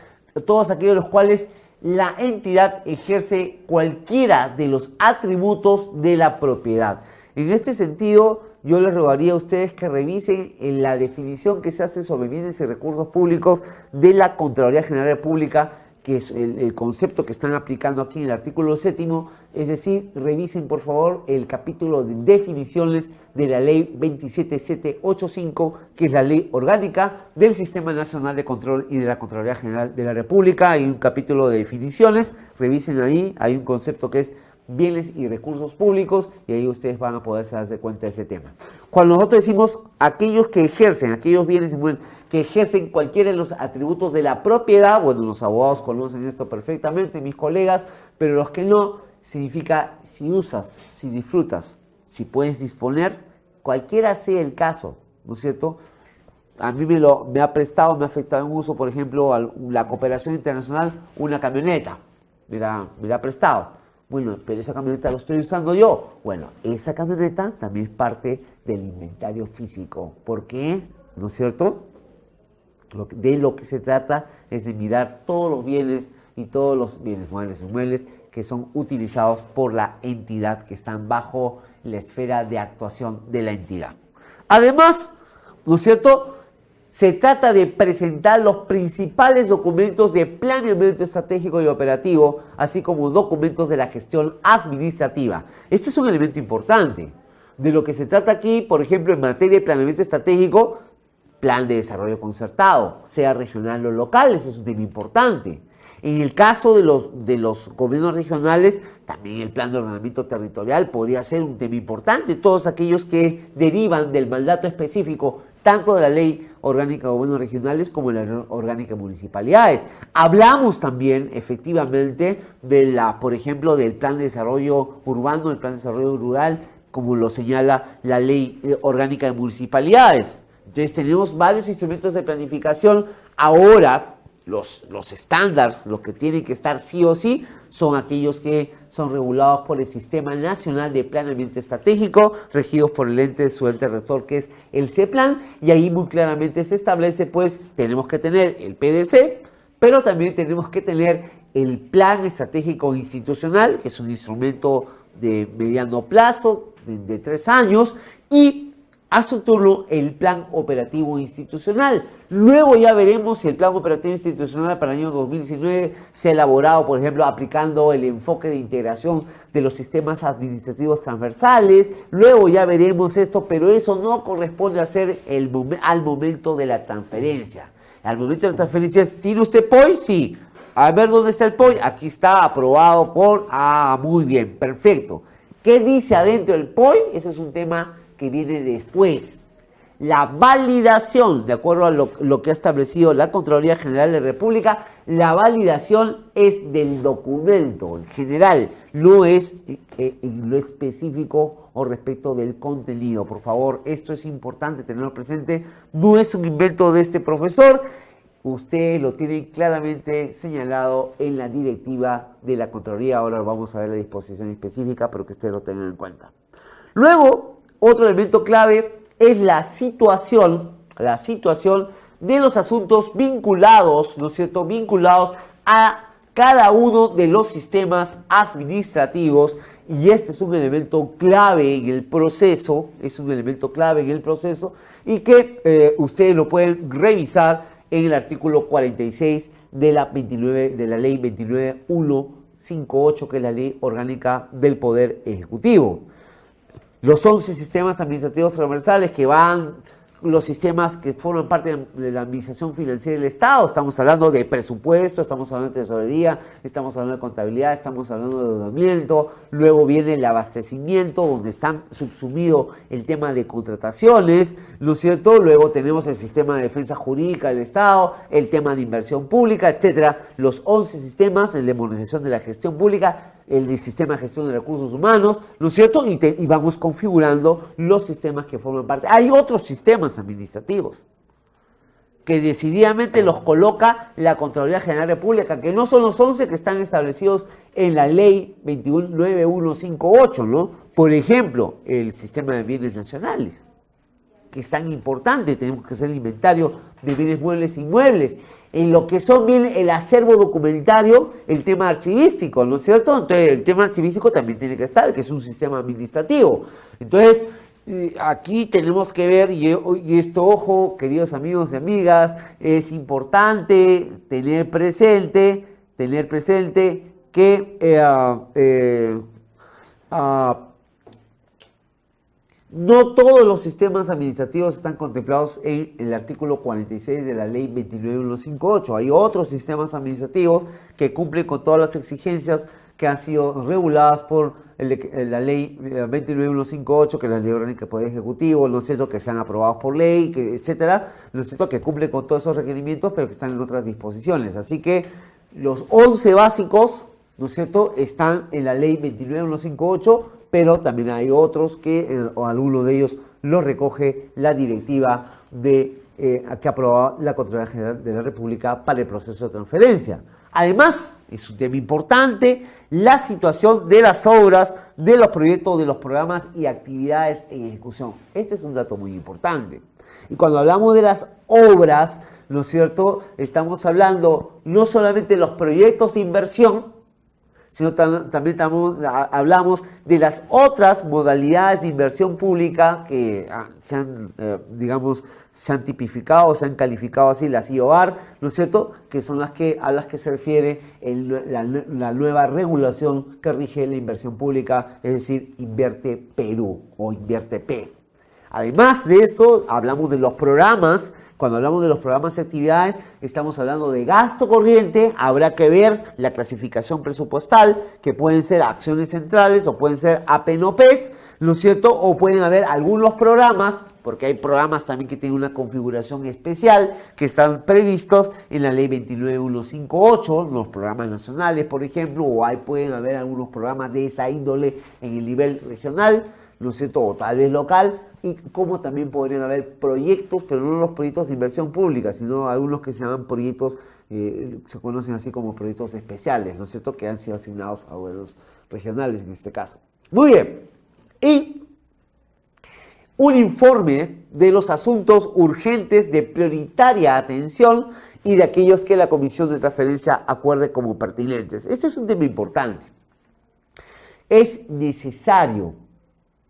todos aquellos los cuales la entidad ejerce cualquiera de los atributos de la propiedad. En este sentido, yo les rogaría a ustedes que revisen en la definición que se hace sobre bienes y recursos públicos de la Contraloría General de la República, que es el concepto que están aplicando aquí en el artículo 7, es decir, revisen por favor el capítulo de definiciones de la ley 27785, que es la ley orgánica del Sistema Nacional de Control y de la Contraloría General de la República. Hay un capítulo de definiciones, revisen ahí, hay un concepto que es bienes y recursos públicos, y ahí ustedes van a poder darse cuenta de ese tema. Cuando nosotros decimos aquellos que ejercen, aquellos bienes que ejercen cualquiera de los atributos de la propiedad, bueno, los abogados conocen esto perfectamente, mis colegas, pero los que no, significa si usas, si disfrutas, si puedes disponer, cualquiera sea el caso, ¿no es cierto? a mí me ha prestado, me ha afectado en uso, por ejemplo, la cooperación internacional, una camioneta, me la ha prestado. Bueno, pero esa camioneta la estoy usando yo. Bueno, esa camioneta también es parte del inventario físico. ¿Por qué? ¿No es cierto? De lo que se trata es de mirar todos los bienes y todos los bienes muebles e inmuebles que son utilizados por la entidad, que están bajo la esfera de actuación de la entidad. Además, ¿no es cierto?, se trata de presentar los principales documentos de planeamiento estratégico y operativo, así como documentos de la gestión administrativa. Este es un elemento importante. De lo que se trata aquí, por ejemplo, en materia de planeamiento estratégico, plan de desarrollo concertado, sea regional o local, eso es un tema importante. En el caso de los gobiernos regionales, también el plan de ordenamiento territorial podría ser un tema importante. Todos aquellos que derivan del mandato específico, tanto de la Ley Orgánica de Gobiernos Regionales como de la Ley Orgánica de Municipalidades. Hablamos también, efectivamente, por ejemplo, del plan de desarrollo urbano, el plan de desarrollo rural, como lo señala la Ley Orgánica de Municipalidades. Entonces tenemos varios instrumentos de planificación. Ahora, los estándares, los que tienen que estar sí o sí, son aquellos que son regulados por el Sistema Nacional de Planeamiento Estratégico, regidos por el ente rector, que es el CEPLAN, y ahí muy claramente se establece, pues, tenemos que tener el PDC, pero también tenemos que tener el Plan Estratégico Institucional, que es un instrumento de mediano plazo, de 3 años, y a su turno el Plan Operativo Institucional. Luego ya veremos si el Plan Operativo Institucional para el año 2019 se ha elaborado, por ejemplo, aplicando el enfoque de integración de los sistemas administrativos transversales. Luego ya veremos esto, pero eso no corresponde a ser al momento de la transferencia. Al momento de la transferencia, ¿tiene usted POI? Sí. A ver dónde está el POI. Aquí está, aprobado por... muy bien, perfecto. ¿Qué dice adentro del POI? Ese es un tema que viene después. La validación, de acuerdo a lo que ha establecido la Contraloría General de la República, la validación es del documento en general, no es en lo específico o respecto del contenido. Por favor, esto es importante tenerlo presente, no es un invento de este profesor, usted lo tiene claramente señalado en la directiva de la Contraloría. Ahora vamos a ver la disposición específica, pero que ustedes lo tengan en cuenta. Luego, otro elemento clave es la situación de los asuntos vinculados, ¿no es cierto?, vinculados a cada uno de los sistemas administrativos, y este es un elemento clave en el proceso, y que ustedes lo pueden revisar en el artículo 46 de la ley 29158, que es la Ley Orgánica del Poder Ejecutivo. Los 11 sistemas administrativos transversales que van, los sistemas que forman parte de la administración financiera del Estado. Estamos hablando de presupuesto, estamos hablando de tesorería, estamos hablando de contabilidad, estamos hablando de endeudamiento. Luego viene el abastecimiento, donde está subsumido el tema de contrataciones, ¿no es cierto? Luego tenemos el sistema de defensa jurídica del Estado, el tema de inversión pública, etcétera. Los 11 sistemas, el de modernización de la gestión pública, el de sistema de gestión de recursos humanos, ¿no es cierto? Y vamos configurando los sistemas que forman parte. Hay otros sistemas administrativos que decididamente los coloca la Contraloría General de la República, que no son los 11 que están establecidos en la ley 29158, ¿no? Por ejemplo, el sistema de bienes nacionales, que es tan importante. Tenemos que hacer el inventario de bienes muebles e inmuebles. En lo que son bien el acervo documentario, el tema archivístico, ¿no es cierto? Entonces, el tema archivístico también tiene que estar, que es un sistema administrativo. Entonces, aquí tenemos que ver, y esto, ojo, queridos amigos y amigas, es importante tener presente que no todos los sistemas administrativos están contemplados en el artículo 46 de la ley 29158. Hay otros sistemas administrativos que cumplen con todas las exigencias que han sido reguladas por la ley 29158, que es la ley orgánica del Poder Ejecutivo, ¿no es cierto?, que sean aprobados por ley, etcétera, ¿no es cierto?, que cumplen con todos esos requerimientos, pero que están en otras disposiciones. Así que los 11 básicos, ¿no es cierto?, están en la ley 29158, pero también hay otros que, o alguno de ellos, los recoge la directiva de que aprobó la Contraloría General de la República para el proceso de transferencia. Además, es un tema importante, la situación de las obras, de los proyectos, de los programas y actividades en ejecución. Este es un dato muy importante. Y cuando hablamos de las obras, ¿no es cierto?, estamos hablando no solamente de los proyectos de inversión, sino también hablamos de las otras modalidades de inversión pública que se han, se han tipificado, se han calificado así, las IOR, ¿no es cierto?, que son a las que se refiere la nueva regulación que rige la inversión pública, es decir, Invierte Perú o Invierte P. Además de esto, hablamos de los programas. Cuando hablamos de los programas y actividades, estamos hablando de gasto corriente. Habrá que ver la clasificación presupuestal, que pueden ser acciones centrales o pueden ser APNOPs, ¿no es cierto? O pueden haber algunos programas, porque hay programas también que tienen una configuración especial, que están previstos en la ley 29158, los programas nacionales, por ejemplo, o pueden haber algunos programas de esa índole en el nivel regional, ¿no es cierto?, o tal vez local, y como también podrían haber proyectos, pero no los proyectos de inversión pública, sino algunos que se llaman proyectos, se conocen así como proyectos especiales, ¿no es cierto?, que han sido asignados a gobiernos regionales en este caso. Muy bien, y un informe de los asuntos urgentes de prioritaria atención y de aquellos que la Comisión de Transferencia acuerde como pertinentes. Este es un tema importante. Es necesario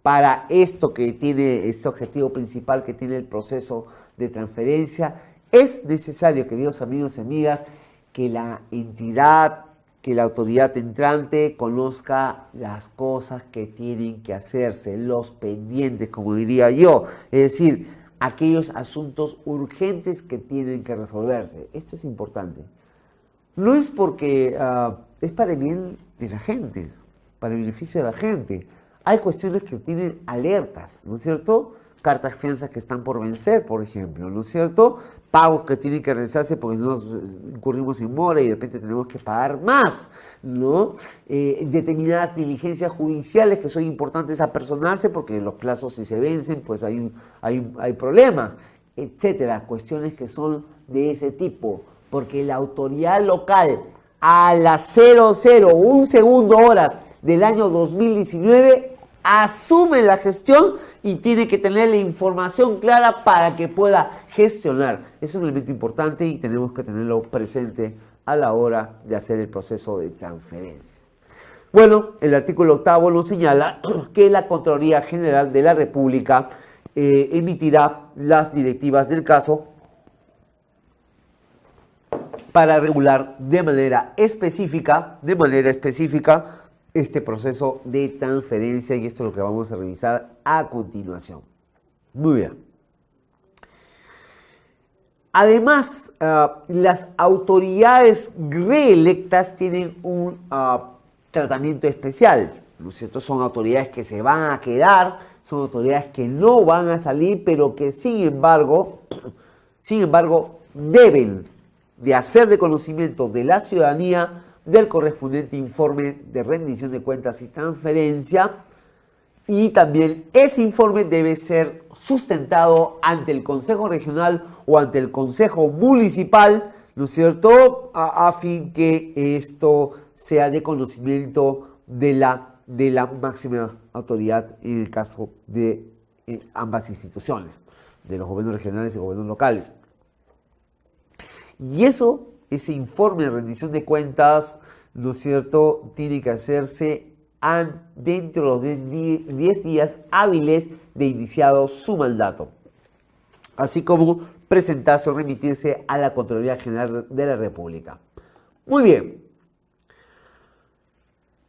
para esto que tiene este objetivo principal que tiene el proceso de transferencia, es necesario, queridos amigos y amigas, que la entidad, que la autoridad entrante conozca las cosas que tienen que hacerse, los pendientes, como diría yo, es decir, aquellos asuntos urgentes que tienen que resolverse. Esto es importante. No es porque es para el bien de la gente, para el beneficio de la gente. Hay cuestiones que tienen alertas, ¿no es cierto? Cartas fianzas que están por vencer, por ejemplo, ¿no es cierto? Pagos que tienen que realizarse porque nos incurrimos en mora y de repente tenemos que pagar más, ¿no? Determinadas diligencias judiciales que son importantes apersonarse porque los plazos si se vencen, pues hay problemas, etcétera. Cuestiones que son de ese tipo, porque la autoridad local a las 00:01 horas del año 2019 asume la gestión y tiene que tener la información clara para que pueda gestionar. Es un elemento importante y tenemos que tenerlo presente a la hora de hacer el proceso de transferencia. Bueno, el artículo 8 nos señala que la Contraloría General de la República emitirá las directivas del caso para regular de manera específica este proceso de transferencia, y esto es lo que vamos a revisar a continuación. Muy bien. Además, las autoridades reelectas tienen un tratamiento especial, ¿no es cierto? Son autoridades que se van a quedar, son autoridades que no van a salir, pero que sin embargo, deben de hacer de conocimiento de la ciudadanía del correspondiente informe de rendición de cuentas y transferencia, y también ese informe debe ser sustentado ante el Consejo Regional o ante el Consejo Municipal, ¿no es cierto?, a fin que esto sea de conocimiento de la máxima autoridad en el caso de ambas instituciones, de los gobiernos regionales y gobiernos locales. Y ese informe de rendición de cuentas, ¿no es cierto?, tiene que hacerse dentro de los 10 días hábiles de iniciado su mandato, así como presentarse o remitirse a la Contraloría General de la República. Muy bien.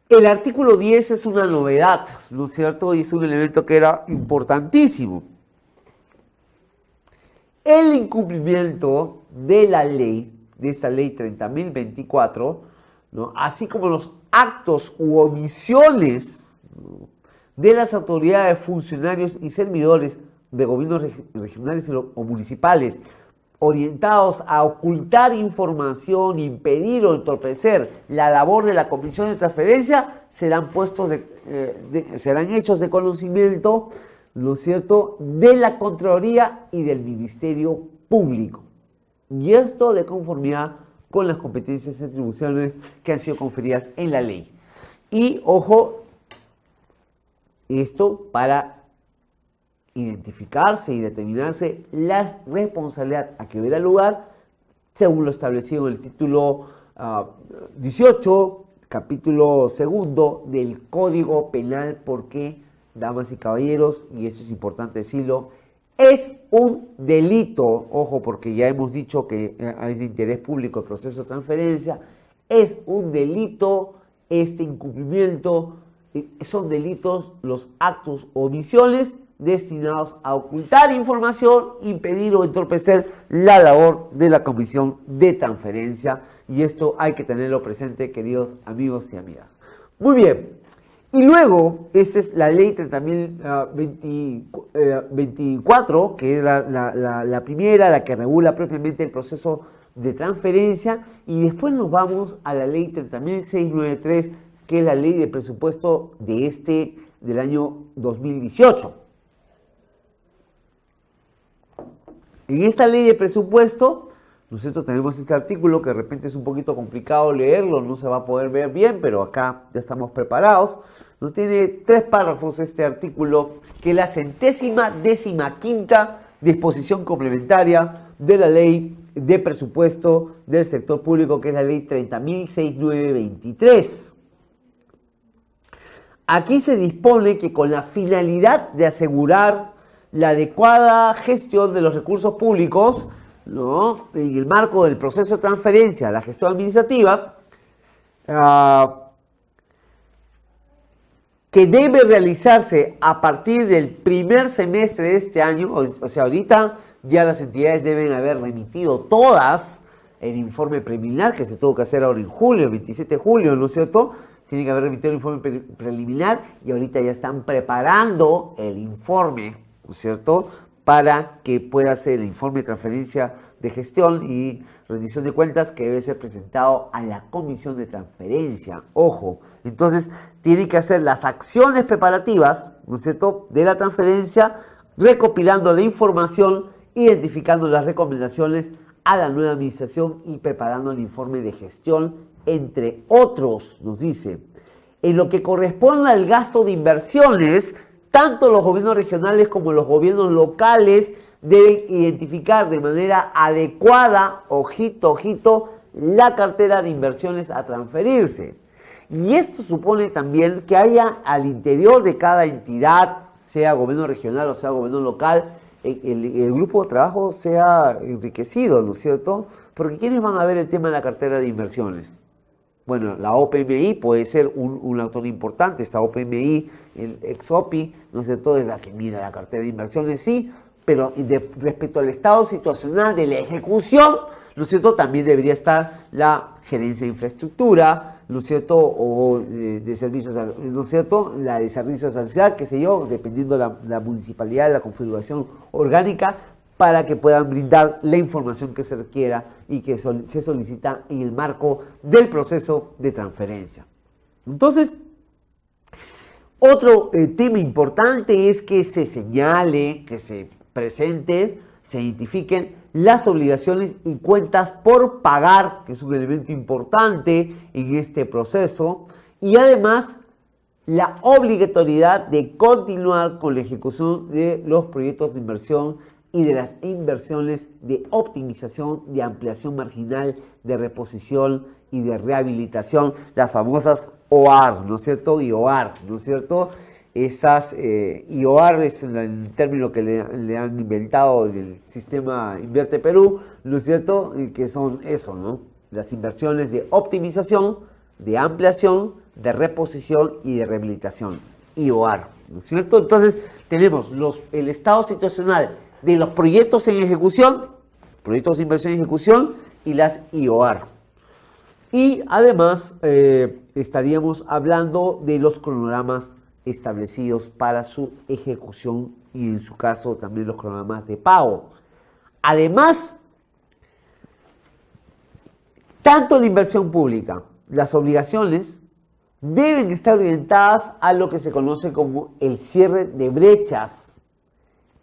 El artículo 10 es una novedad, ¿no es cierto?, y es un elemento que era importantísimo. El incumplimiento de la ley, de esta ley 30.024, ¿no?, así como los actos u omisiones, ¿no?, de las autoridades, funcionarios y servidores de gobiernos regionales o municipales orientados a ocultar información, impedir o entorpecer la labor de la Comisión de Transferencia, serán hechos de conocimiento, ¿no es cierto?, de la Contraloría y del Ministerio público. Y esto de conformidad con las competencias y atribuciones que han sido conferidas en la ley. Y, ojo, esto para identificarse y determinarse la responsabilidad a que verá lugar según lo establecido en el título 18, capítulo 2 del Código Penal, porque, damas y caballeros, y esto es importante decirlo, es un delito, ojo, porque ya hemos dicho que es de interés público el proceso de transferencia, es un delito este incumplimiento, son delitos los actos o omisiones destinados a ocultar información, impedir o entorpecer la labor de la comisión de transferencia. Y esto hay que tenerlo presente, queridos amigos y amigas. Muy bien. Y luego, esta es la ley 30.024, que es la primera, la que regula propiamente el proceso de transferencia. Y después nos vamos a la ley 30.693, que es la ley de presupuesto del año 2018. En esta ley de presupuesto, nosotros tenemos este artículo que de repente es un poquito complicado leerlo, no se va a poder ver bien, pero acá ya estamos preparados. Nos tiene 3 párrafos este artículo, que es la 115ª disposición complementaria de la ley de presupuesto del sector público, que es la ley 30.693. Aquí se dispone que con la finalidad de asegurar la adecuada gestión de los recursos públicos, ¿no?, en el marco del proceso de transferencia a la gestión administrativa, que debe realizarse a partir del primer semestre de este año, o sea, ahorita ya las entidades deben haber remitido todas el informe preliminar, que se tuvo que hacer ahora en julio, el 27 de julio, ¿no es cierto? Tienen que haber remitido el informe preliminar y ahorita ya están preparando el informe, ¿no es cierto?, para que pueda ser el informe de transferencia de gestión y rendición de cuentas, que debe ser presentado a la comisión de transferencia. Ojo, entonces tienen que hacer las acciones preparativas, ¿no es cierto?, de la transferencia, recopilando la información, identificando las recomendaciones a la nueva administración y preparando el informe de gestión, entre otros. Nos dice, en lo que corresponde al gasto de inversiones, tanto los gobiernos regionales como los gobiernos locales deben identificar de manera adecuada, ojito, ojito, la cartera de inversiones a transferirse. Y esto supone también que haya al interior de cada entidad, sea gobierno regional o sea gobierno local, el grupo de trabajo sea enriquecido, ¿no es cierto? Porque ¿quiénes van a ver el tema de la cartera de inversiones? Bueno, la OPMI puede ser un actor importante, esta OPMI, el ex-OPI, ¿no es cierto?, es la que mira la cartera de inversiones, sí, pero respecto al estado situacional de la ejecución, ¿no es cierto?, también debería estar la gerencia de infraestructura, ¿no es cierto?, o de servicios, ¿no es cierto?, la de servicios de la ciudad, qué sé yo, dependiendo la municipalidad, la configuración orgánica, para que puedan brindar la información que se requiera y que se solicita en el marco del proceso de transferencia. Entonces, otro tema importante es que se señale, que se presente, se identifiquen las obligaciones y cuentas por pagar, que es un elemento importante en este proceso, y además la obligatoriedad de continuar con la ejecución de los proyectos de inversión y de las inversiones de optimización, de ampliación marginal, de reposición y de rehabilitación, las famosas OAR, ¿no es cierto? Y OAR, ¿no es cierto? Esas, y OAR es el término que le han inventado del sistema Invierte Perú, ¿no es cierto? Que son eso, ¿no? Las inversiones de optimización, de ampliación, de reposición y de rehabilitación, IOAR, ¿no es cierto? Entonces tenemos el estado situacional de los proyectos en ejecución, proyectos de inversión en ejecución y las IOAR. Y además estaríamos hablando de los cronogramas establecidos para su ejecución y en su caso también los cronogramas de pago. Además, tanto la inversión pública, las obligaciones deben estar orientadas a lo que se conoce como el cierre de brechas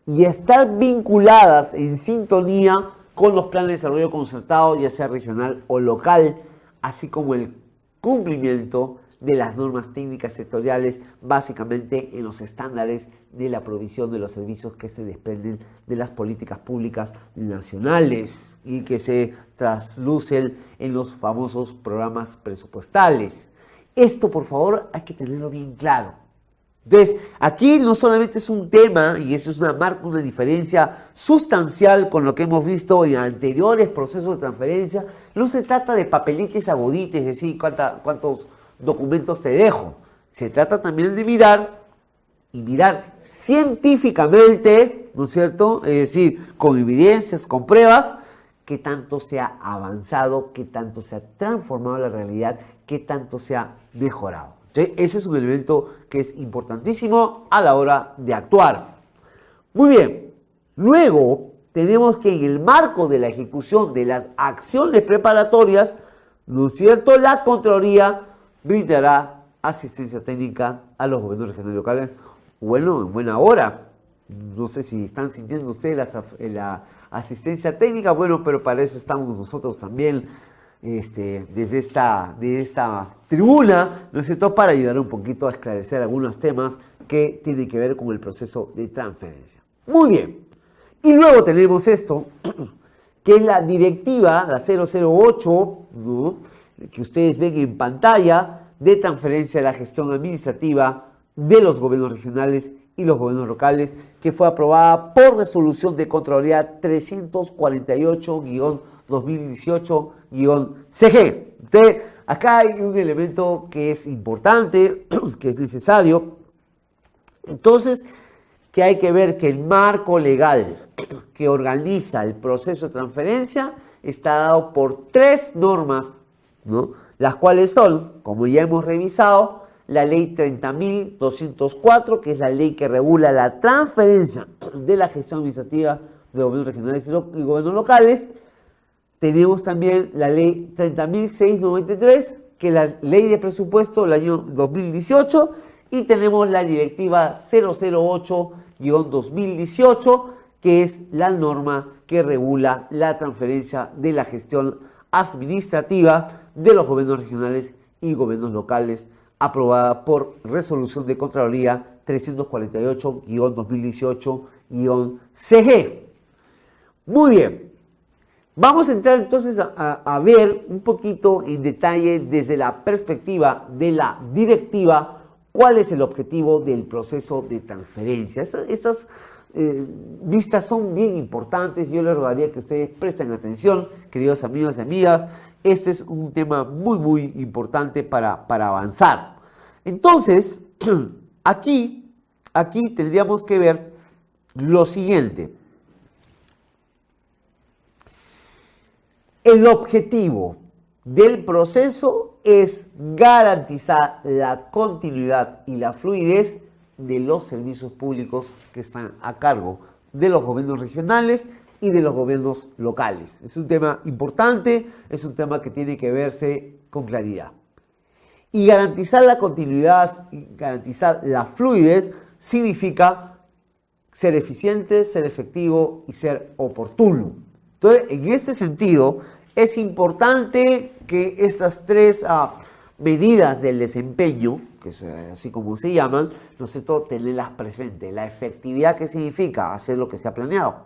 y estar vinculadas en sintonía con los planes de desarrollo concertado, ya sea regional o local, así como el cumplimiento de las normas técnicas sectoriales, básicamente en los estándares de la provisión de los servicios que se desprenden de las políticas públicas nacionales y que se traslucen en los famosos programas presupuestales. Esto, por favor, hay que tenerlo bien claro. Entonces, aquí no solamente es un tema, y eso es una marca, una diferencia sustancial con lo que hemos visto en anteriores procesos de transferencia, no se trata de papelitos a bodita, es decir, cuántos documentos te dejo. Se trata también de mirar científicamente, ¿no es cierto? Es decir, con evidencias, con pruebas, qué tanto se ha avanzado, qué tanto se ha transformado la realidad, qué tanto se ha mejorado. Entonces, ese es un elemento que es importantísimo a la hora de actuar. Muy bien, luego tenemos que en el marco de la ejecución de las acciones preparatorias, ¿no es cierto?, la Contraloría brindará asistencia técnica a los gobiernos regionales y locales, bueno, en buena hora. No sé si están sintiendo ustedes la asistencia técnica, bueno, pero para eso estamos nosotros también, desde esta tribuna, ¿no es cierto?, para ayudar un poquito a esclarecer algunos temas que tienen que ver con el proceso de transferencia. Muy bien. Y luego tenemos esto, que es la directiva, la 008, ¿no?, que ustedes ven en pantalla, de transferencia de la gestión administrativa de los gobiernos regionales y los gobiernos locales, que fue aprobada por resolución de Contraloría 348-2018-CG. Entonces, acá hay un elemento que es importante, que es necesario. Entonces, que hay que ver que el marco legal que organiza el proceso de transferencia está dado por 3 normas, ¿no?, las cuales son, como ya hemos revisado, la ley 30.204, que es la ley que regula la transferencia de la gestión administrativa de gobiernos regionales y gobiernos locales. Tenemos también la ley 30.693, que es la ley de presupuesto del año 2018, y tenemos la directiva 008-2018, que es la norma que regula la transferencia de la gestión administrativa de los gobiernos regionales y gobiernos locales, aprobada por resolución de Contraloría 348-2018-CG. Muy bien. Vamos a entrar entonces a ver un poquito en detalle desde la perspectiva de la directiva cuál es el objetivo del proceso de transferencia. Estas vistas son bien importantes. Yo les rogaría que ustedes presten atención, queridos amigos y amigas. Este es un tema muy, muy importante para avanzar. Entonces, aquí tendríamos que ver lo siguiente. El objetivo del proceso es garantizar la continuidad y la fluidez de los servicios públicos que están a cargo de los gobiernos regionales y de los gobiernos locales. Es un tema importante, es un tema que tiene que verse con claridad. Y garantizar la continuidad y garantizar la fluidez significa ser eficiente, ser efectivo y ser oportuno. Entonces, en este sentido, es importante que estas 3 medidas del desempeño, que es así como se llaman, ¿no es cierto?, tenerlas presentes. La efectividad, ¿qué significa? Hacer lo que se ha planeado,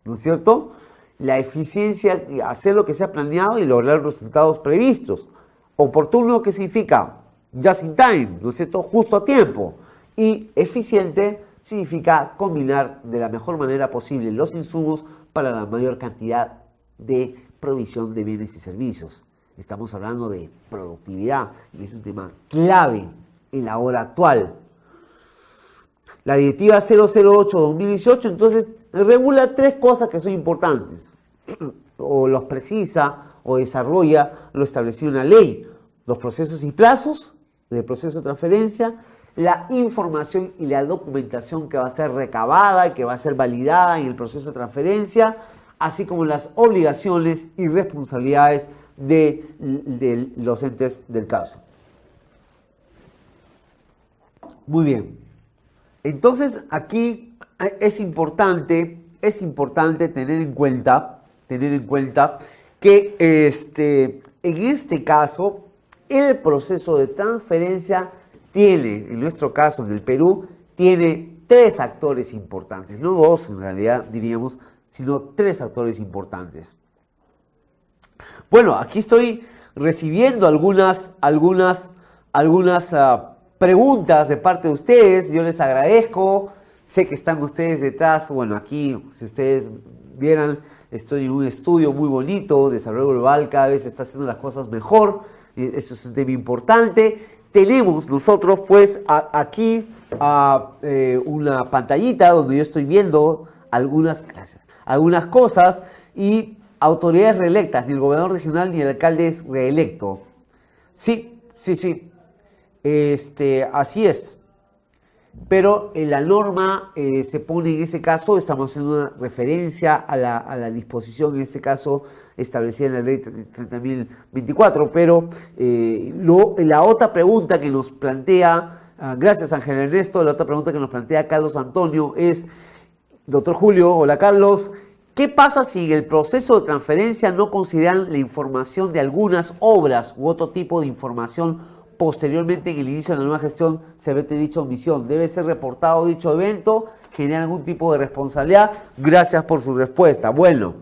¿no es cierto? La eficiencia, hacer lo que se ha planeado y lograr los resultados previstos. Oportuno, ¿qué significa? Just in time, ¿no es cierto?, justo a tiempo. Y eficiente significa combinar de la mejor manera posible los insumos para la mayor cantidad de provisión de bienes y servicios. Estamos hablando de productividad y es un tema clave en la hora actual. La directiva 008-2018 entonces regula 3 cosas que son importantes, o los precisa o desarrolla lo establecido en la ley: los procesos y plazos del proceso de transferencia, la información y la documentación que va a ser recabada y que va a ser validada en el proceso de transferencia, así como las obligaciones y responsabilidades de los entes del caso. Muy bien. Entonces, aquí es importante tener en cuenta que en este caso el proceso de transferencia tiene, en nuestro caso en el Perú, tiene 3 actores importantes, no 2 en realidad diríamos, sino 3 actores importantes. Bueno, aquí estoy recibiendo algunas preguntas de parte de ustedes, yo les agradezco, sé que están ustedes detrás, bueno, aquí, si ustedes vieran, estoy en un estudio muy bonito, Desarrollo Global cada vez está haciendo las cosas mejor, esto es un tema importante. Tenemos nosotros pues aquí una pantallita donde yo estoy viendo algunas cosas y autoridades reelectas, ni el gobernador regional ni el alcalde es reelecto. Sí, así es. Pero en la norma se pone en ese caso, estamos haciendo una referencia a la disposición, en este caso establecida en la ley 30.024, pero la otra pregunta que nos plantea, gracias Ángel Ernesto, la otra pregunta que nos plantea Carlos Antonio es, doctor Julio, hola Carlos, ¿qué pasa si en el proceso de transferencia no consideran la información de algunas obras u otro tipo de información posteriormente en el inicio de la nueva gestión se vete dicha omisión? ¿Debe ser reportado dicho evento? ¿Genera algún tipo de responsabilidad? Gracias por su respuesta. Bueno,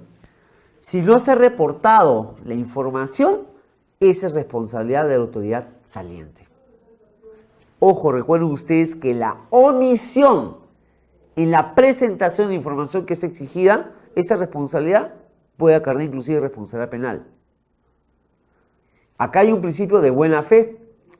si no se ha reportado la información, esa es responsabilidad de la autoridad saliente. Ojo, recuerden ustedes que la omisión en la presentación de información que es exigida, esa responsabilidad puede acarrear inclusive responsabilidad penal. Acá hay un principio de buena fe,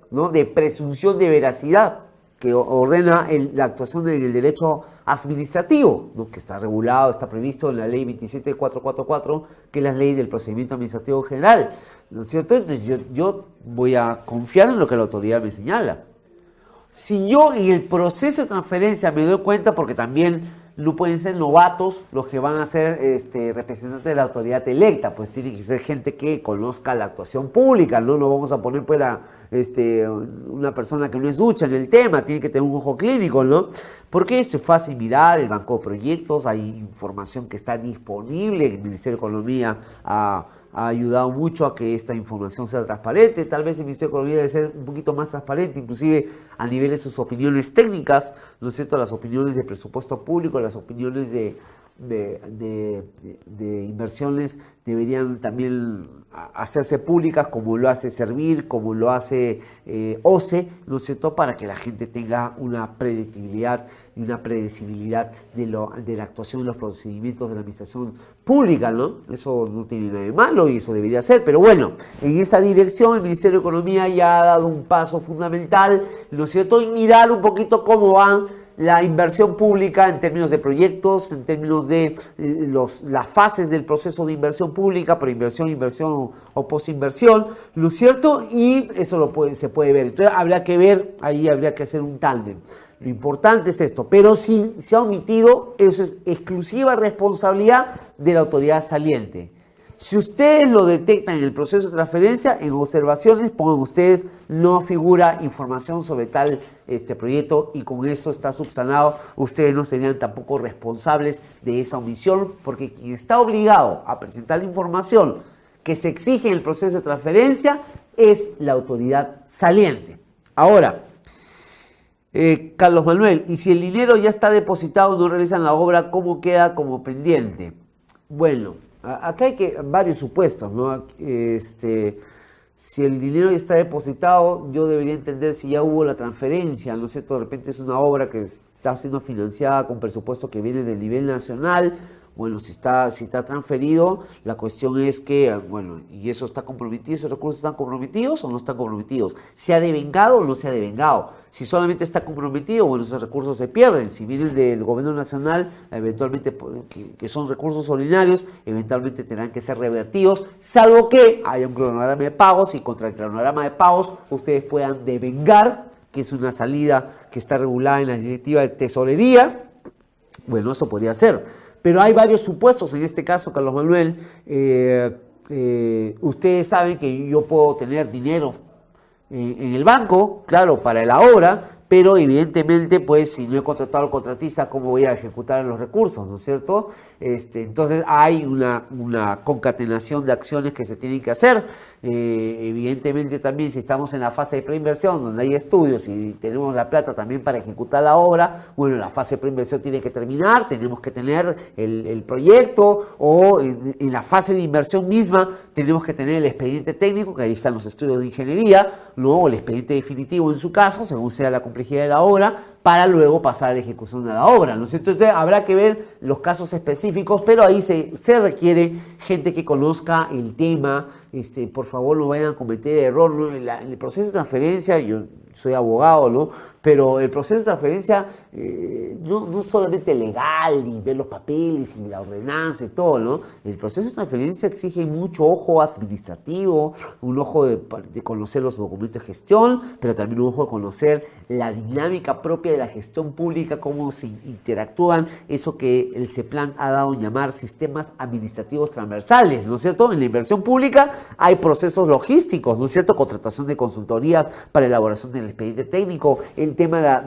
¿no? De presunción de veracidad que ordena la actuación del derecho administrativo, ¿no? Que está regulado, está previsto en la ley 27444, que es la ley del procedimiento administrativo general, ¿no es cierto? Entonces yo voy a confiar en lo que la autoridad me señala. Si yo en el proceso de transferencia me doy cuenta, porque también no pueden ser novatos los que van a ser representantes de la autoridad electa, pues tiene que ser gente que conozca la actuación pública, no vamos a poner pues una persona que no es ducha en el tema, tiene que tener un ojo clínico, ¿no? Porque esto es fácil mirar, el banco de proyectos, hay información que está disponible, el Ministerio de Economía ha ayudado mucho a que esta información sea transparente. Tal vez el Ministerio de Economía debe ser un poquito más transparente, inclusive a nivel de sus opiniones técnicas, ¿no es cierto? Las opiniones de presupuesto público, las opiniones de inversiones deberían también hacerse públicas, como lo hace Servir, como lo hace OCE, ¿no es cierto?, para que la gente tenga una predictibilidad y una predecibilidad de la actuación y los procedimientos de la administración pública, ¿no? Eso no tiene nada de malo y eso debería ser, pero bueno, en esa dirección el Ministerio de Economía ya ha dado un paso fundamental, ¿no es cierto?, y mirar un poquito cómo van la inversión pública en términos de proyectos, en términos de las fases del proceso de inversión pública, inversión o posinversión, ¿no es cierto? Y eso se puede ver. Entonces habría que ver, ahí habría que hacer un tándem. Lo importante es esto, pero si se ha omitido, eso es exclusiva responsabilidad de la autoridad saliente. Si ustedes lo detectan en el proceso de transferencia, en observaciones, pongan ustedes, no figura información sobre tal proyecto y con eso está subsanado. Ustedes no serían tampoco responsables de esa omisión, porque quien está obligado a presentar la información que se exige en el proceso de transferencia es la autoridad saliente. Ahora, Carlos Manuel, y si el dinero ya está depositado, no realizan la obra, ¿cómo queda como pendiente? Bueno, acá hay varios supuestos, ¿no? Si el dinero ya está depositado, yo debería entender si ya hubo la transferencia, ¿no es cierto? De repente es una obra que está siendo financiada con presupuesto que viene del nivel nacional. Bueno, si está transferido, la cuestión es que, bueno, ¿y eso está comprometido? ¿Esos recursos están comprometidos o no están comprometidos? ¿Se ha devengado o no se ha devengado? Si solamente está comprometido, bueno, esos recursos se pierden. Si vienen del gobierno nacional, eventualmente, que son recursos ordinarios, eventualmente tendrán que ser revertidos, salvo que haya un cronograma de pagos y contra el cronograma de pagos ustedes puedan devengar, que es una salida que está regulada en la directiva de tesorería. Bueno, eso podría ser. Pero hay varios supuestos en este caso, Carlos Manuel. Ustedes saben que yo puedo tener dinero en el banco, claro, para la obra, pero evidentemente, pues, si no he contratado al contratista, ¿cómo voy a ejecutar los recursos, no es cierto? Entonces hay una concatenación de acciones que se tienen que hacer. Evidentemente también si estamos en la fase de preinversión, donde hay estudios y tenemos la plata también para ejecutar la obra, bueno, la fase de preinversión tiene que terminar, tenemos que tener el proyecto, o en la fase de inversión misma tenemos que tener el expediente técnico, que ahí están los estudios de ingeniería, luego el expediente definitivo en su caso, según sea la complejidad de la obra, para luego pasar a la ejecución de la obra, ¿no es cierto? Entonces habrá que ver los casos específicos, pero ahí se requiere gente que conozca el tema. Por favor, no vayan a cometer error, ¿no? El proceso de transferencia, yo soy abogado, ¿no? Pero el proceso de transferencia no solamente legal y ver los papeles y la ordenanza y todo, ¿no? El proceso de transferencia exige mucho ojo administrativo, un ojo de conocer los documentos de gestión, pero también un ojo de conocer la dinámica propia de la gestión pública, cómo se interactúan, eso que el CEPLAN ha dado en llamar sistemas administrativos transversales, ¿no es cierto? En la inversión pública hay procesos logísticos, ¿no es cierto? Contratación de consultorías para elaboración del expediente técnico, el tema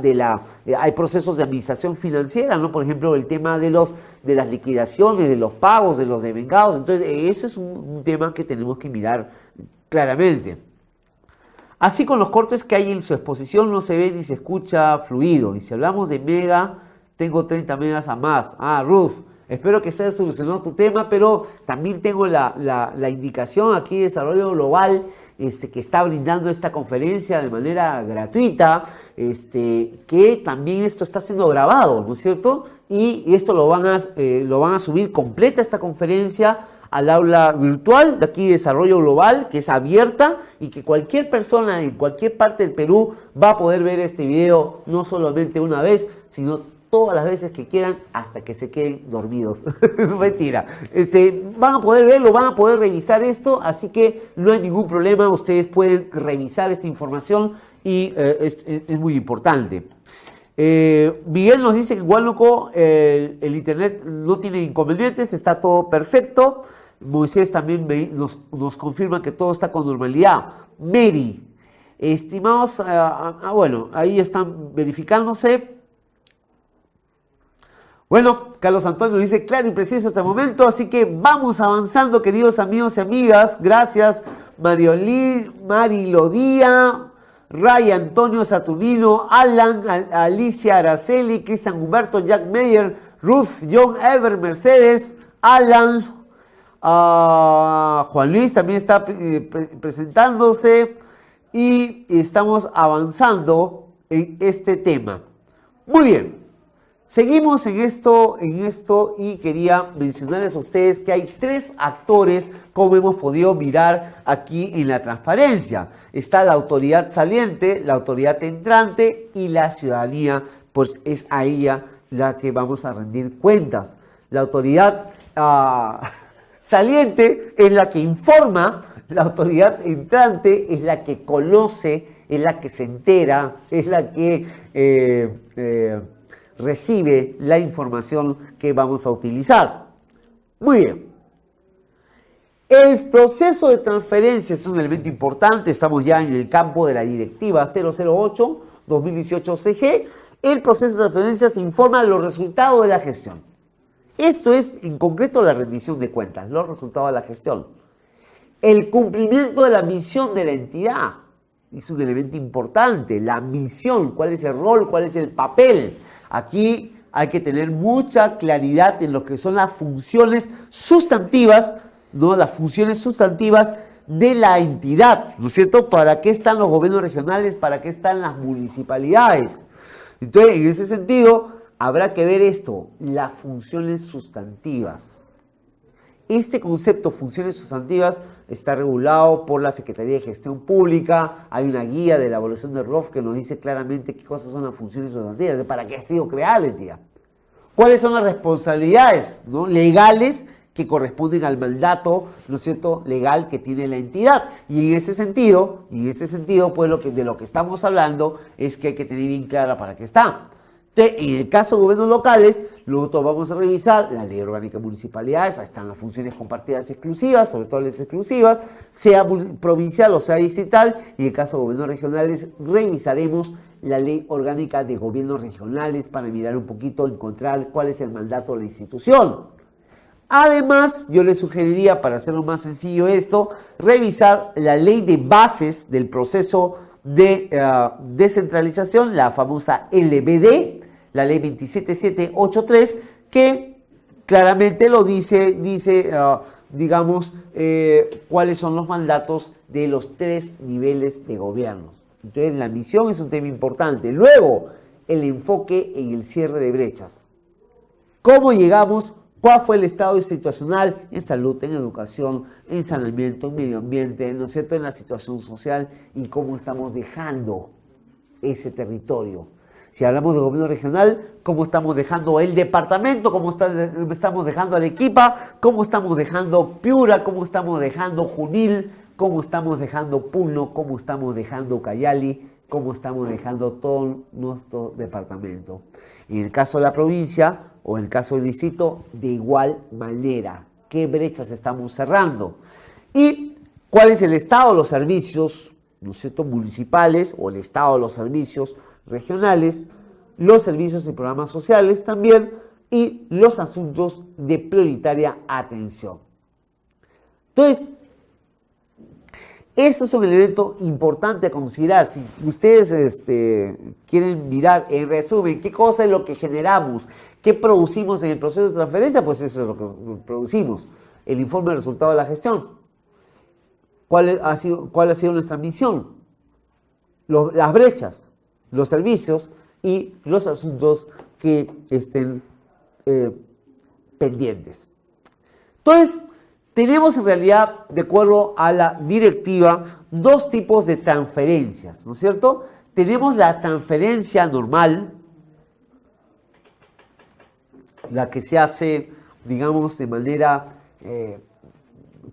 hay procesos de administración financiera, ¿no? Por ejemplo, el tema de las liquidaciones, de los pagos, de los devengados. Entonces, ese es un tema que tenemos que mirar claramente. Así, con los cortes que hay en su exposición no se ve ni se escucha fluido. Y si hablamos de mega, tengo 30 megas a más. Ruth, espero que se haya solucionado tu tema, pero también tengo la indicación aquí de Desarrollo Global, que está brindando esta conferencia de manera gratuita, que también esto está siendo grabado, ¿no es cierto? Y esto lo van a subir completa esta conferencia al aula virtual de aquí de Desarrollo Global, que es abierta y que cualquier persona en cualquier parte del Perú va a poder ver este video no solamente una vez, sino todas las veces que quieran hasta que se queden dormidos. Mentira. Van a poder verlo, van a poder revisar esto, así que no hay ningún problema, ustedes pueden revisar esta información y es muy importante. Miguel nos dice que en Huánuco el internet no tiene inconvenientes, está todo perfecto. Moisés también nos confirma que todo está con normalidad. Mary, estimados, bueno, ahí están verificándose. Bueno, Carlos Antonio dice claro y preciso hasta el momento, así que vamos avanzando, queridos amigos y amigas. Gracias, Mari Lodía, Ray Antonio Saturnino, Alan, Alicia Araceli, Cristian Humberto, Jack Meyer, Ruth, John Ever, Mercedes, Alan, Juan Luis también está presentándose y estamos avanzando en este tema. Muy bien. Seguimos en esto y quería mencionarles a ustedes que hay 3 actores, como hemos podido mirar aquí en la transparencia. Está la autoridad saliente, la autoridad entrante y la ciudadanía, pues es a ella la que vamos a rendir cuentas. La autoridad saliente es la que informa, la autoridad entrante es la que conoce, es la que se entera, es la que recibe la información que vamos a utilizar. Muy bien. El proceso de transferencia es un elemento importante. Estamos ya en el campo de la Directiva 008-2018-CG. El proceso de transferencia se informa de los resultados de la gestión. Esto es, en concreto, la rendición de cuentas, los resultados de la gestión. El cumplimiento de la misión de la entidad es un elemento importante. La misión, cuál es el rol, cuál es el papel. Aquí hay que tener mucha claridad en lo que son las funciones sustantivas, ¿no? Las funciones sustantivas de la entidad, ¿no es cierto? ¿Para qué están los gobiernos regionales? ¿Para qué están las municipalidades? Entonces, en ese sentido, habrá que ver esto, las funciones sustantivas. Este concepto, funciones sustantivas, está regulado por la Secretaría de Gestión Pública. Hay una guía de la evaluación de ROF que nos dice claramente qué cosas son las funciones sustantivas, de para qué ha sido creada la entidad. ¿Cuáles son las responsabilidades, ¿no?, legales que corresponden al mandato, ¿no es cierto?, legal que tiene la entidad? Y en ese sentido, pues de lo que estamos hablando es que hay que tener bien clara para qué está. Entonces, en el caso de gobiernos locales, nosotros vamos a revisar la ley orgánica de municipalidades, ahí están las funciones compartidas exclusivas, sobre todo las exclusivas, sea provincial o sea distrital, y en el caso de gobiernos regionales revisaremos la Ley Orgánica de Gobiernos Regionales para mirar un poquito, encontrar cuál es el mandato de la institución. Además, yo les sugeriría, para hacerlo más sencillo esto, revisar la Ley de Bases del proceso de descentralización, la famosa LBD, la Ley 27783, que claramente lo dice digamos, cuáles son los mandatos de los 3 niveles de gobierno. Entonces, la misión es un tema importante. Luego, el enfoque en el cierre de brechas. ¿Cómo llegamos? ¿Cuál fue el estado situacional en salud, en educación, en saneamiento, en medio ambiente, ¿no es cierto?, en la situación social, y cómo estamos dejando ese territorio? Si hablamos de gobierno regional, ¿cómo estamos dejando el departamento? ¿Cómo estamos dejando Arequipa? ¿Cómo estamos dejando Piura? ¿Cómo estamos dejando Junín? ¿Cómo estamos dejando Puno? ¿Cómo estamos dejando Cayali? ¿Cómo estamos dejando todo nuestro departamento? En el caso de la provincia o en el caso del distrito, de igual manera. ¿Qué brechas estamos cerrando? ¿Y cuál es el estado de los servicios, ¿no es cierto?, municipales, o el estado de los servicios regionales, los servicios y programas sociales también, y los asuntos de prioritaria atención? Entonces, esto es un elemento importante a considerar. Si ustedes quieren mirar en resumen qué cosa es lo que generamos, qué producimos en el proceso de transferencia, pues eso es lo que producimos. El informe de resultado de la gestión. ¿Cuál ha sido nuestra misión? Las brechas, los servicios y los asuntos que estén pendientes. Entonces, tenemos en realidad, de acuerdo a la directiva, 2 tipos de transferencias, ¿no es cierto? Tenemos la transferencia normal, la que se hace, digamos, de manera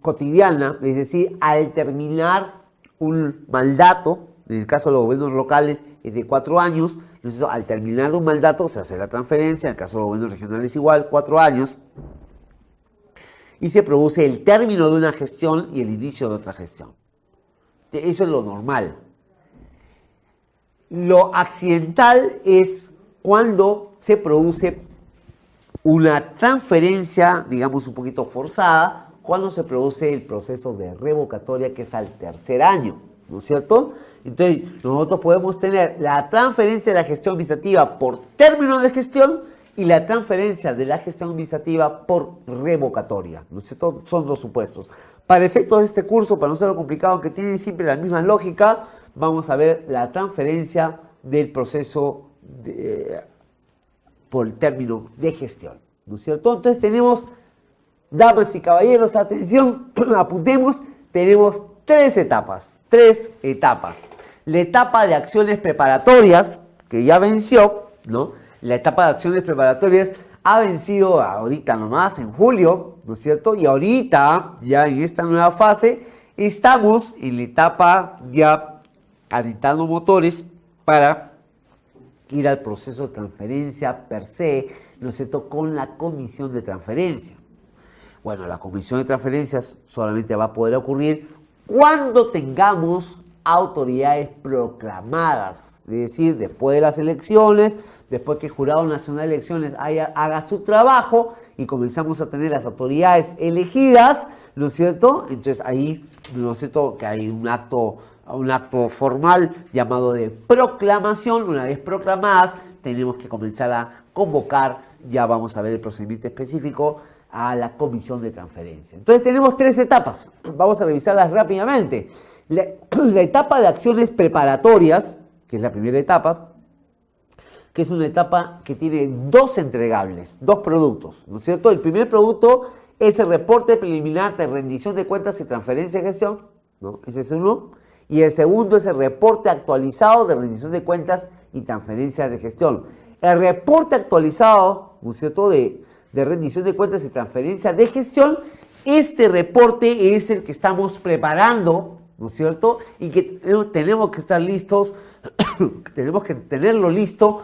cotidiana, es decir, al terminar un mandato, en el caso de los gobiernos locales es de 4 años, entonces al terminar un mandato se hace la transferencia, en el caso de los gobiernos regionales igual, 4 años, y se produce el término de una gestión y el inicio de otra gestión. Eso es lo normal. Lo accidental es cuando se produce una transferencia, digamos, un poquito forzada, cuando se produce el proceso de revocatoria, que es al 3er año, ¿no es cierto? Entonces, nosotros podemos tener la transferencia de la gestión administrativa por término de gestión y la transferencia de la gestión administrativa por revocatoria, ¿no es cierto? Son 2 supuestos. Para efectos de este curso, para no ser lo complicado, que tiene siempre la misma lógica, vamos a ver la transferencia del proceso por el término de gestión, ¿no es cierto? Entonces tenemos, damas y caballeros, atención, apuntemos, tenemos 3 etapas. La etapa de acciones preparatorias, que ya venció, ¿no? La etapa de acciones preparatorias ha vencido ahorita nomás, en julio, ¿no es cierto? Y ahorita, ya en esta nueva fase, estamos en la etapa ya calentando motores para ir al proceso de transferencia per se, ¿no es cierto?, con la comisión de transferencia. Bueno, la comisión de transferencias solamente va a poder ocurrir cuando tengamos autoridades proclamadas, es decir, después de las elecciones, después que el Jurado Nacional de Elecciones haga su trabajo y comenzamos a tener las autoridades elegidas, ¿no es cierto? Entonces ahí, ¿no es cierto?, que hay un acto formal llamado de proclamación. Una vez proclamadas, tenemos que comenzar a convocar, ya vamos a ver el procedimiento específico, a la comisión de transferencia. Entonces tenemos 3 etapas, vamos a revisarlas rápidamente. La etapa de acciones preparatorias, que es la primera etapa, que es una etapa que tiene 2 entregables, 2 productos, ¿no es cierto? El primer producto es el reporte preliminar de rendición de cuentas y transferencia de gestión, ¿no? Ese es uno. Y el segundo es el reporte actualizado de rendición de cuentas y transferencia de gestión. El reporte actualizado, ¿no es cierto?, de rendición de cuentas y transferencia de gestión, este reporte es el que estamos preparando, ¿no es cierto? Y que tenemos que estar listos, tenemos que tenerlo listo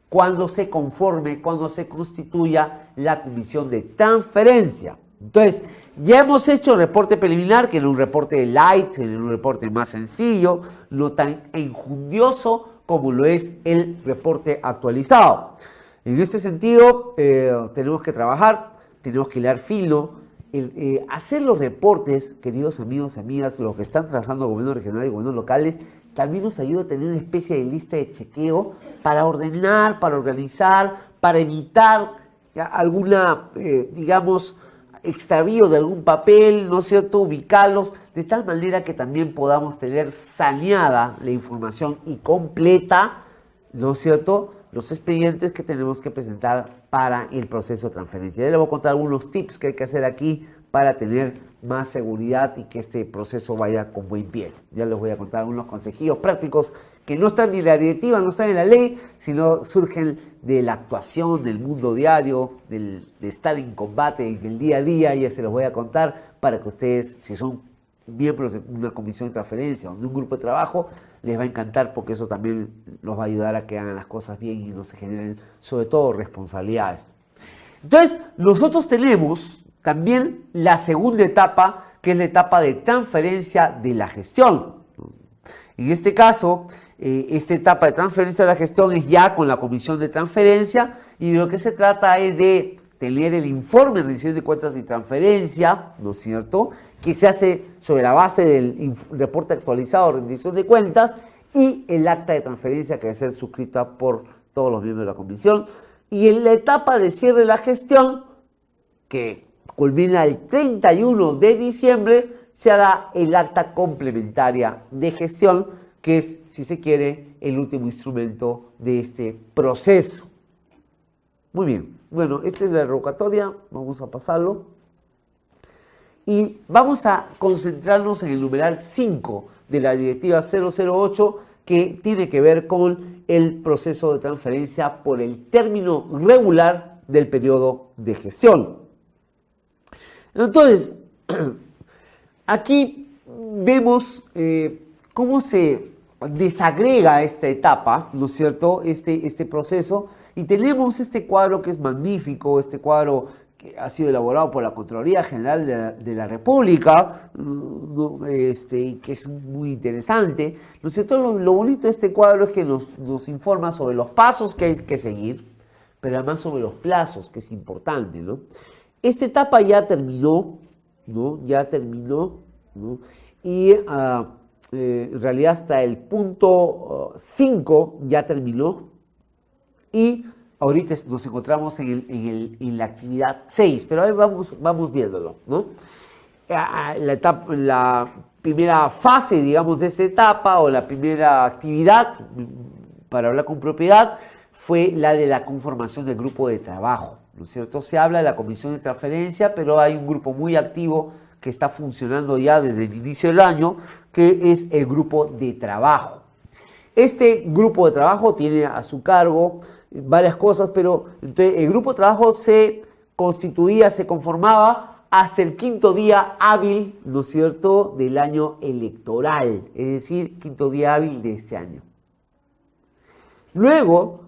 cuando se conforme, cuando se constituya la comisión de transferencia. Entonces, ya hemos hecho el reporte preliminar, que era un reporte light, era un reporte más sencillo, no tan enjundioso como lo es el reporte actualizado. En este sentido, tenemos que trabajar, tenemos que hilar fino, hacer los reportes, queridos amigos y amigas, los que están trabajando en gobierno regional y gobiernos locales, también nos ayuda a tener una especie de lista de chequeo para ordenar, para organizar, para evitar alguna, digamos, extravío de algún papel, ¿no es cierto?, ubicarlos de tal manera que también podamos tener saneada la información y completa, ¿no es cierto?, los expedientes que tenemos que presentar para el proceso de transferencia. Ya les voy a contar algunos tips que hay que hacer aquí para tener más seguridad y que este proceso vaya con buen pie. Ya les voy a contar algunos consejillos prácticos que no están ni en la directiva, no están en la ley, sino surgen de la actuación, del mundo diario, de estar en combate en el día a día. Ya se los voy a contar para que ustedes, si son miembros de una comisión de transferencia o de un grupo de trabajo, les va a encantar porque eso también los va a ayudar a que hagan las cosas bien y no se generen, sobre todo, responsabilidades. Entonces, nosotros tenemos también la segunda etapa, que es la etapa de transferencia de la gestión. En este caso, esta etapa de transferencia de la gestión es ya con la comisión de transferencia y de lo que se trata es de tener el informe de rendición de cuentas y transferencia, ¿no es cierto?, que se hace sobre la base del reporte actualizado de rendición de cuentas y el acta de transferencia que debe ser suscrita por todos los miembros de la comisión. Y en la etapa de cierre de la gestión, que culmina el 31 de diciembre, se hará el acta complementaria de gestión, que es, si se quiere, el último instrumento de este proceso. Muy bien, bueno, esta es la revocatoria, vamos a pasarlo. Y vamos a concentrarnos en el numeral 5 de la directiva 008, que tiene que ver con el proceso de transferencia por el término regular del periodo de gestión. Entonces, aquí vemos cómo se desagrega esta etapa, ¿no es cierto?, este proceso, y tenemos este cuadro que es magnífico, este cuadro que ha sido elaborado por la Contraloría General de la República, y que es muy interesante, ¿no es cierto? Lo bonito de este cuadro es que nos informa sobre los pasos que hay que seguir, pero además sobre los plazos, que es importante, ¿no? Esta etapa ya terminó, ¿no? ¿No? Y en realidad hasta el punto 5 ya terminó y ahorita nos encontramos en la actividad 6, pero ahí vamos viéndolo, ¿no? La primera fase, digamos, de esta etapa o la primera actividad, para hablar con propiedad, fue la de la conformación del grupo de trabajo, ¿no es cierto? Se habla de la comisión de transferencia, pero hay un grupo muy activo que está funcionando ya desde el inicio del año, que es el grupo de trabajo. Este grupo de trabajo tiene a su cargo varias cosas, pero entonces, el grupo de trabajo se constituía, se conformaba hasta el quinto día hábil, ¿no es cierto?, del año electoral, es decir, quinto día hábil de este año. Luego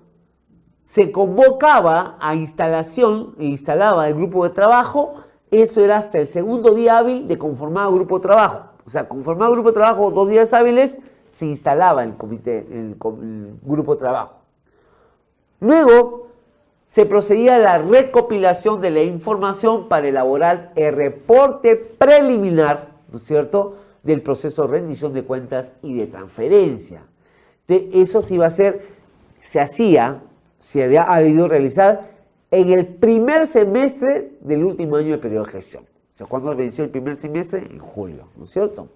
se convocaba a instalaba el grupo de trabajo, eso era hasta el segundo día hábil de conformado grupo de trabajo. O sea, conformado grupo de trabajo 2 días hábiles, se instalaba el grupo de trabajo. Luego se procedía a la recopilación de la información para elaborar el reporte preliminar, ¿no es cierto?, del proceso de rendición de cuentas y de transferencia. Entonces, eso se iba a hacer, se había debido realizar en el primer semestre del último año de periodo de gestión. O sea, ¿cuándo venció el primer semestre? En julio, ¿no es cierto?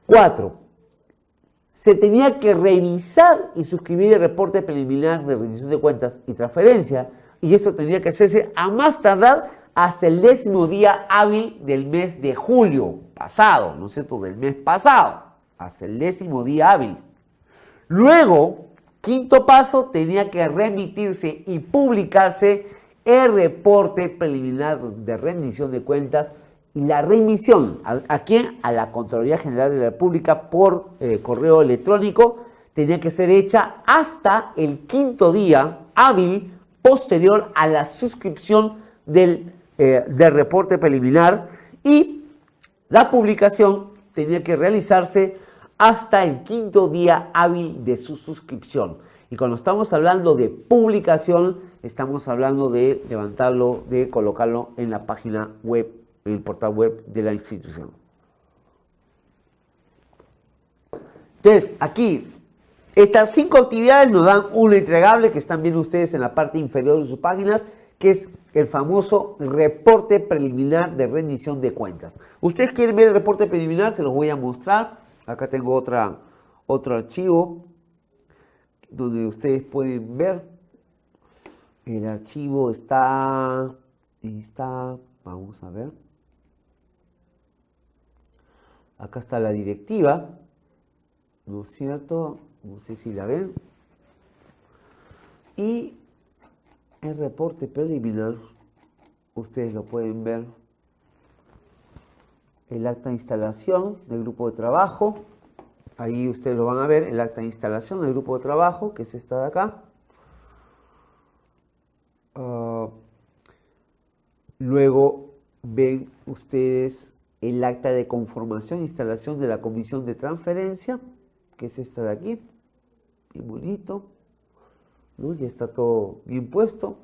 4. Se tenía que revisar y suscribir el reporte preliminar de rendición de cuentas y transferencia, y esto tenía que hacerse a más tardar hasta el 10º día hábil del mes de julio pasado, ¿no es cierto?, del mes pasado, hasta el 10º día hábil. Luego, quinto paso, tenía que remitirse y publicarse el reporte preliminar de rendición de cuentas y la remisión, ¿a quién? A la Contraloría General de la República por correo electrónico, tenía que ser hecha hasta el quinto día hábil posterior a la suscripción del reporte preliminar, y la publicación tenía que realizarse hasta el 5º día hábil de su suscripción. Y cuando estamos hablando de publicación, estamos hablando de levantarlo, de colocarlo en la página web, en el portal web de la institución. Entonces, aquí, estas 5 actividades nos dan un entregable que están viendo ustedes en la parte inferior de sus páginas, que es el famoso reporte preliminar de rendición de cuentas. Ustedes quieren ver el reporte preliminar, se los voy a mostrar. Acá tengo otro archivo donde ustedes pueden ver. El archivo está, vamos a ver. Acá está la directiva, ¿no es cierto? No sé si la ven. Y el reporte preliminar, ustedes lo pueden ver. El acta de instalación del grupo de trabajo. Ahí ustedes lo van a ver, el acta de instalación del grupo de trabajo, que es esta de acá. Luego ven ustedes el acta de conformación e instalación de la comisión de transferencia, que es esta de aquí. Bien bonito, ¿no? Ya está todo bien puesto.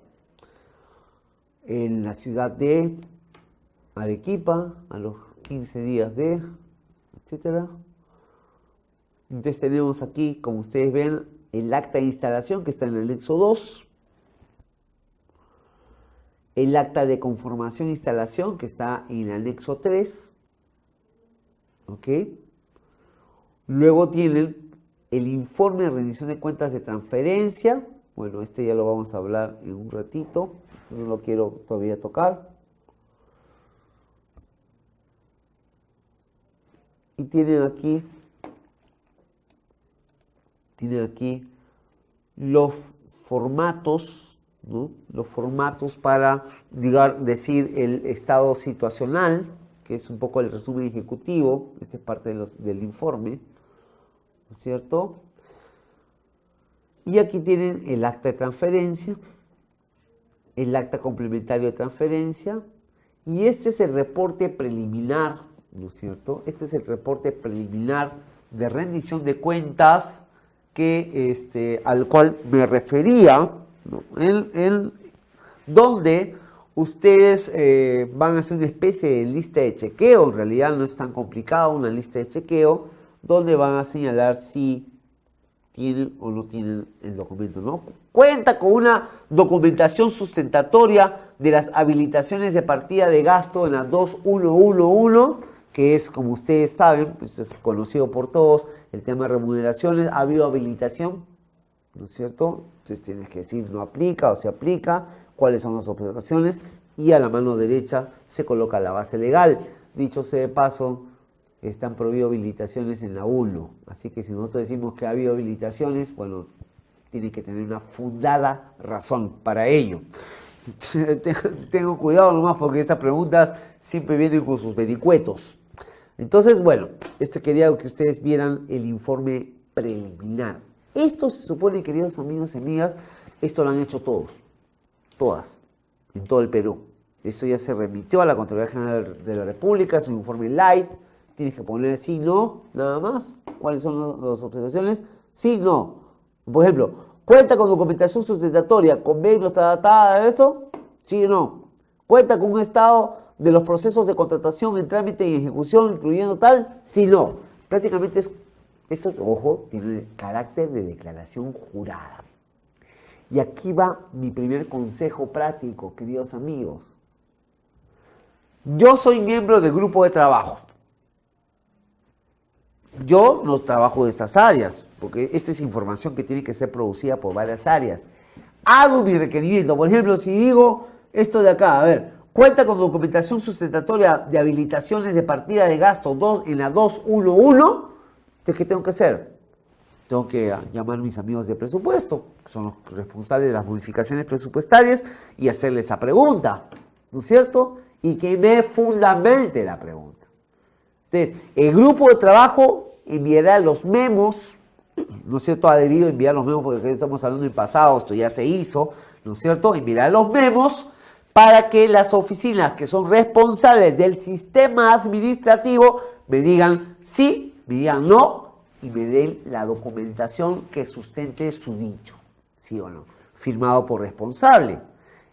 En la ciudad de Arequipa, a los 15 días de, etcétera. Entonces tenemos aquí, como ustedes ven, el acta de instalación que está en el anexo 2. El acta de conformación e instalación que está en el anexo 3. ¿Ok? Luego tienen el informe de rendición de cuentas de transferencia. Bueno, este ya lo vamos a hablar en un ratito. No lo quiero todavía tocar. Y tienen aquí los formatos, ¿no? Los formatos para decir el estado situacional, que es un poco el resumen ejecutivo. Esta es parte del informe, ¿no es cierto? Y aquí tienen el acta de transferencia, el acta complementario de transferencia, y este es el reporte preliminar, ¿no es cierto? Este es el reporte preliminar de rendición de cuentas al cual me refería, ¿no? Donde ustedes van a hacer una especie de lista de chequeo. En realidad no es tan complicado, una lista de chequeo, donde van a señalar si tienen o no tienen el documento, ¿no? Cuenta con una documentación sustentatoria de las habilitaciones de partida de gasto en la 2111, que es, como ustedes saben, pues es conocido por todos, el tema de remuneraciones. Ha habido habilitación, ¿no es cierto? Entonces tienes que decir no aplica o se aplica, cuáles son las observaciones, y a la mano derecha se coloca la base legal. Dicho sea de paso, están prohibidas habilitaciones en la 1, así que si nosotros decimos que ha habido habilitaciones, bueno, tiene que tener una fundada razón para ello. Tengo cuidado nomás porque estas preguntas siempre vienen con sus vericuetos. Entonces, bueno, quería que ustedes vieran el informe preliminar. Esto se supone, queridos amigos y amigas, esto lo han hecho todas, en todo el Perú. Eso ya se remitió a la Contraloría General de la República, es un informe light. Tienes que poner sí, no, nada más. ¿Cuáles son las observaciones? Sí, no. Por ejemplo, ¿cuenta con documentación sustentatoria, convenio, esto? Sí o no. ¿Cuenta con un estado de los procesos de contratación en trámite y ejecución, incluyendo tal? Sí, no. Prácticamente esto, ojo, tiene carácter de declaración jurada. Y aquí va mi primer consejo práctico, queridos amigos. Yo soy miembro del grupo de trabajo. Yo no trabajo de estas áreas, porque esta es información que tiene que ser producida por varias áreas. Hago mi requerimiento. Por ejemplo, si digo esto de acá, a ver, cuenta con documentación sustentatoria de habilitaciones de partida de gasto en la 211, entonces, ¿qué tengo que hacer? Tengo que llamar a mis amigos de presupuesto, que son los responsables de las modificaciones presupuestarias, y hacerle esa pregunta, ¿no es cierto? Y que me fundamente la pregunta. Entonces, el grupo de trabajo enviará los memos, ¿no es cierto? Ha debido enviar los memos porque estamos hablando del pasado, esto ya se hizo, ¿no es cierto? Enviará los memos para que las oficinas que son responsables del sistema administrativo me digan sí, me digan no, y me den la documentación que sustente su dicho, ¿sí o no? Firmado por responsable.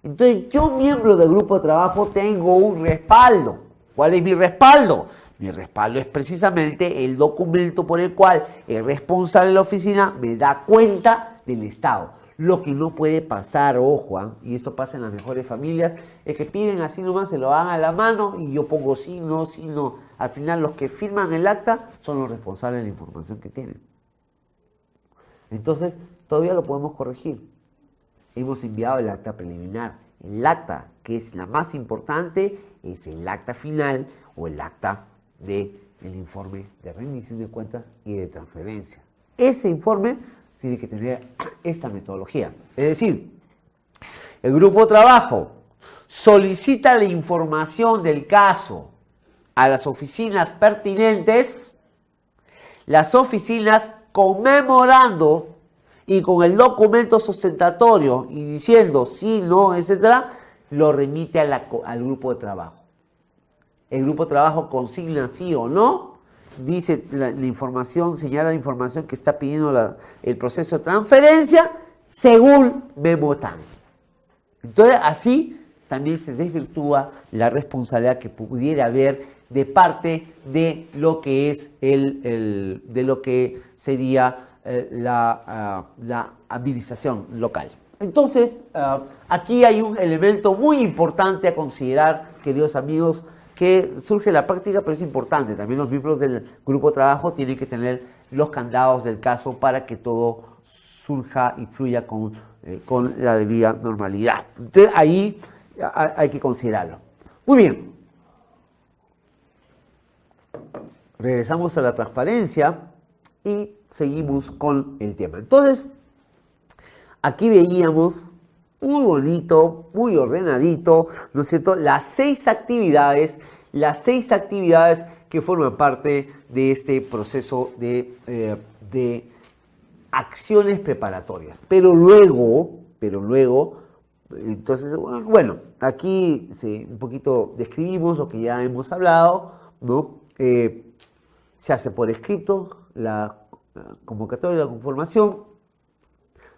Entonces, yo, miembro del grupo de trabajo, tengo un respaldo. ¿Cuál es mi respaldo? Mi respaldo es precisamente el documento por el cual el responsable de la oficina me da cuenta del estado. Lo que no puede pasar, ojo, y esto pasa en las mejores familias, es que piden así nomás, se lo dan a la mano y yo pongo sí, no, sí, no. Al final los que firman el acta son los responsables de la información que tienen. Entonces, todavía lo podemos corregir. Hemos enviado el acta preliminar. El acta, que es la más importante, es el acta final o el acta del informe de rendición de cuentas y de transferencia. Ese informe tiene que tener esta metodología. Es decir, el grupo de trabajo solicita la información del caso a las oficinas pertinentes, las oficinas conmemorando y con el documento sustentatorio y diciendo sí, no, etcétera, lo remite al grupo de trabajo. El grupo de trabajo consigna sí o no, dice la información, señala la información que está pidiendo el proceso de transferencia según memo tal. Entonces, así también se desvirtúa la responsabilidad que pudiera haber de parte de lo que es de lo que sería la administración local. Entonces, aquí hay un elemento muy importante a considerar, queridos amigos, que surge en la práctica, pero es importante. También los miembros del grupo de trabajo tienen que tener los candados del caso para que todo surja y fluya con la debida normalidad. Entonces, ahí hay que considerarlo. Muy bien. Regresamos a la transparencia y seguimos con el tema. Entonces, aquí veíamos muy bonito, muy ordenadito, ¿no es cierto? Las seis actividades que forman parte de este proceso de acciones preparatorias. Pero luego, entonces, bueno, aquí un poquito describimos lo que ya hemos hablado, ¿no? Se hace por escrito la convocatoria de la conformación.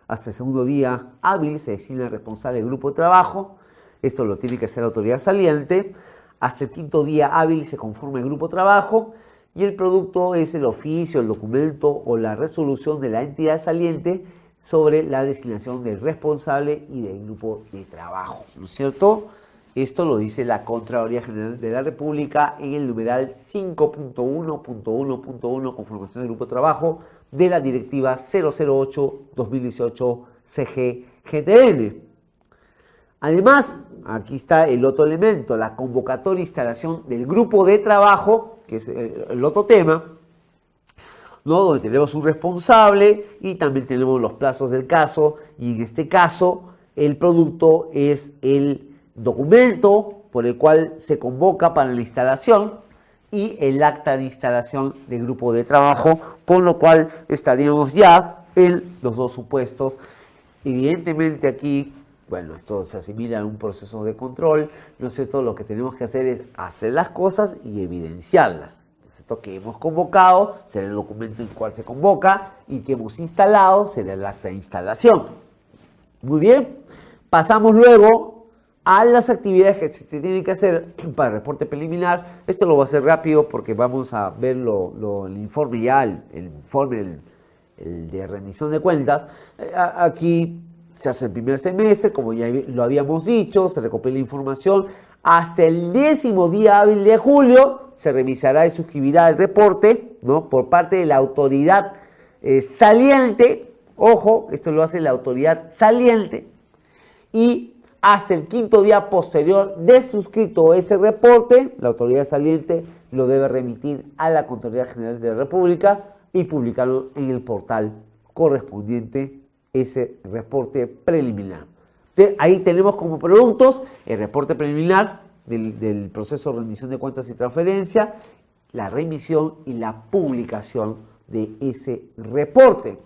Hasta el segundo día hábil se designa el responsable del grupo de trabajo. Esto lo tiene que hacer la autoridad saliente. Hasta el quinto día hábil se conforma el grupo de trabajo y el producto es el oficio, el documento o la resolución de la entidad saliente sobre la designación del responsable y del grupo de trabajo, ¿no es cierto? Esto lo dice la Contraloría General de la República en el numeral 5.1.1.1, conformación del grupo de trabajo de la Directiva 008-2018 CG-GTN. Además, aquí está el otro elemento, la convocatoria e instalación del grupo de trabajo, que es el otro tema, ¿no? Donde tenemos un responsable y también tenemos los plazos del caso, y en este caso el producto es el documento por el cual se convoca para la instalación y el acta de instalación del grupo de trabajo, con lo cual estaríamos ya en los dos supuestos. Evidentemente aquí, bueno, esto se asimila a un proceso de control, ¿no es cierto? Lo que tenemos que hacer es hacer las cosas y evidenciarlas. Esto que hemos convocado será el documento en el cual se convoca y que hemos instalado será el acta de instalación. Muy bien, pasamos luego a las actividades que se tienen que hacer para el reporte preliminar. Esto lo voy a hacer rápido porque vamos a ver el informe ya, el informe el de rendición de cuentas. Aquí se hace el primer semestre, como ya lo habíamos dicho, se recopila información. Hasta el 10º día hábil de julio se revisará y suscribirá el reporte, ¿no? Por parte de la autoridad saliente. Ojo, esto lo hace la autoridad saliente. Y hasta el 5º día posterior de suscrito ese reporte, la autoridad saliente lo debe remitir a la Contraloría General de la República y publicarlo en el portal correspondiente, ese reporte preliminar. Entonces, ahí tenemos como productos el reporte preliminar del proceso de rendición de cuentas y transferencia, la remisión y la publicación de ese reporte.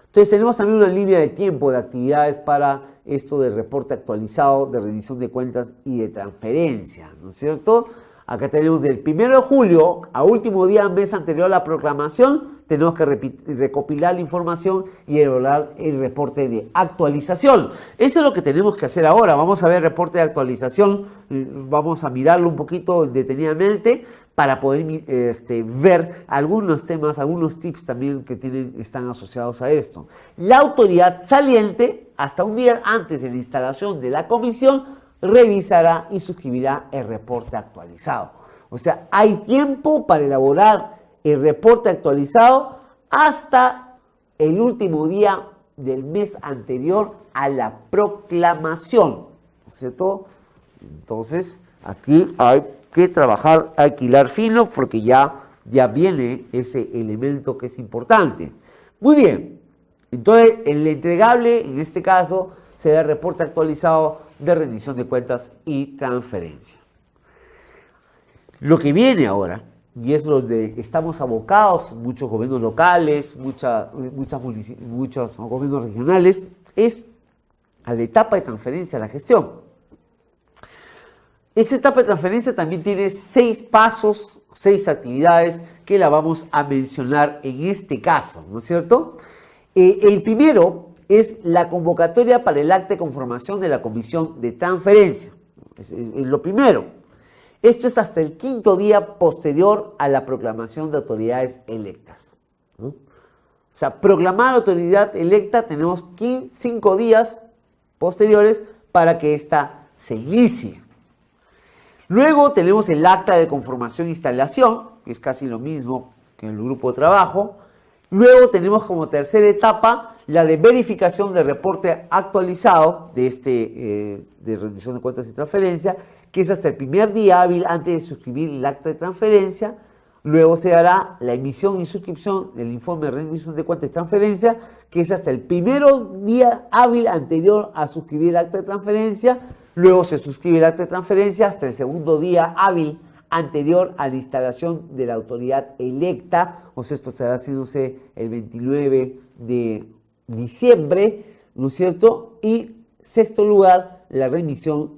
Entonces tenemos también una línea de tiempo de actividades para esto del reporte actualizado de rendición de cuentas y de transferencia, ¿no es cierto? Acá tenemos del 1 de julio a último día, mes anterior a la proclamación, tenemos que recopilar la información y elaborar el reporte de actualización. Eso es lo que tenemos que hacer ahora. Vamos a ver el reporte de actualización, vamos a mirarlo un poquito detenidamente para poder ver algunos temas, algunos tips también que están asociados a esto. La autoridad saliente, hasta un día antes de la instalación de la comisión, revisará y suscribirá el reporte actualizado. O sea, hay tiempo para elaborar el reporte actualizado hasta el último día del mes anterior a la proclamación, ¿no es cierto? Entonces, aquí hay que trabajar, alquilar fino, porque ya viene ese elemento que es importante. Muy bien, entonces el entregable, en este caso, será el reporte actualizado de rendición de cuentas y transferencia. Lo que viene ahora, y es donde estamos abocados, muchos gobiernos locales, muchos gobiernos regionales, es a la etapa de transferencia a la gestión. Esta etapa de transferencia también tiene 6 pasos, 6 actividades que la vamos a mencionar en este caso, ¿no es cierto? El primero es la convocatoria para el acta de conformación de la comisión de transferencia. Es lo primero. Esto es hasta el 5º día posterior a la proclamación de autoridades electas, ¿no? O sea, proclamar autoridad electa, tenemos 5 días posteriores para que ésta se inicie. Luego tenemos el acta de conformación e instalación, que es casi lo mismo que el grupo de trabajo. Luego tenemos como tercera etapa la de verificación del reporte actualizado de rendición de cuentas y transferencia, que es hasta el primer día hábil antes de suscribir el acta de transferencia. Luego se hará la emisión y suscripción del informe de rendición de cuentas y transferencia, que es hasta el primer día hábil anterior a suscribir el acta de transferencia. Luego se suscribe el acta de transferencia hasta el segundo día hábil anterior a la instalación de la autoridad electa, o sea, esto estará haciéndose el 29 de diciembre, ¿no es cierto? Y sexto lugar, la remisión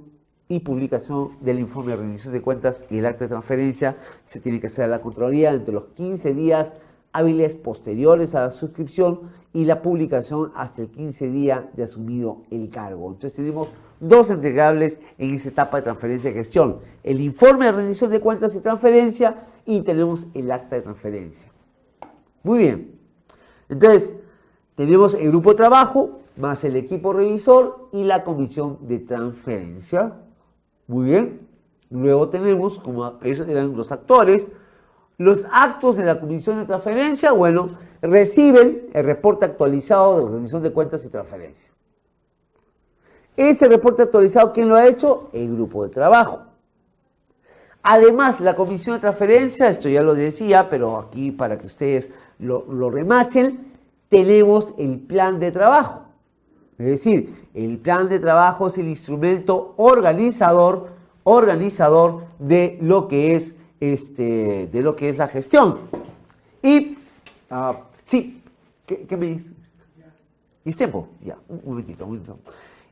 y publicación del informe de rendición de cuentas y el acta de transferencia se tiene que hacer a la Contraloría entre los 15 días hábiles posteriores a la suscripción y la publicación hasta el 15 día de asumido el cargo. Entonces tenemos 2 entregables en esta etapa de transferencia y gestión: el informe de rendición de cuentas y transferencia, y tenemos el acta de transferencia. Muy bien. Entonces, tenemos el grupo de trabajo, más el equipo revisor y la comisión de transferencia. Muy bien. Luego tenemos, como esos eran los actores, los actos de la comisión de transferencia, bueno, reciben el reporte actualizado de rendición de cuentas y transferencia. Ese reporte actualizado, ¿quién lo ha hecho? El grupo de trabajo. Además, la comisión de transferencia, esto ya lo decía, pero aquí para que ustedes lo remachen, tenemos el plan de trabajo. Es decir, el plan de trabajo es el instrumento organizador de lo que es la gestión. Y, sí, ¿qué me dice? ¿Y tiempo? Ya, un momentito.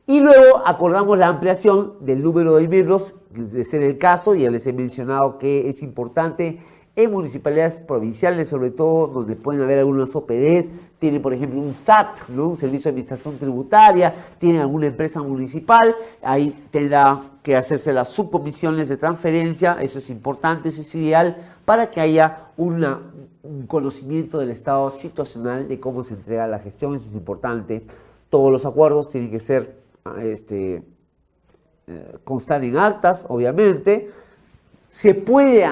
Y luego acordamos la ampliación del número de miembros, de ser el caso, ya les he mencionado que es importante en municipalidades provinciales, sobre todo donde pueden haber algunos OPDs, tienen por ejemplo un SAT, ¿no? Un servicio de administración tributaria, tienen alguna empresa municipal, ahí tendrá que hacerse las subcomisiones de transferencia, eso es importante, eso es ideal, para que haya un conocimiento del estado situacional de cómo se entrega la gestión, eso es importante. Todos los acuerdos tienen que ser constar en actas, obviamente. Se puede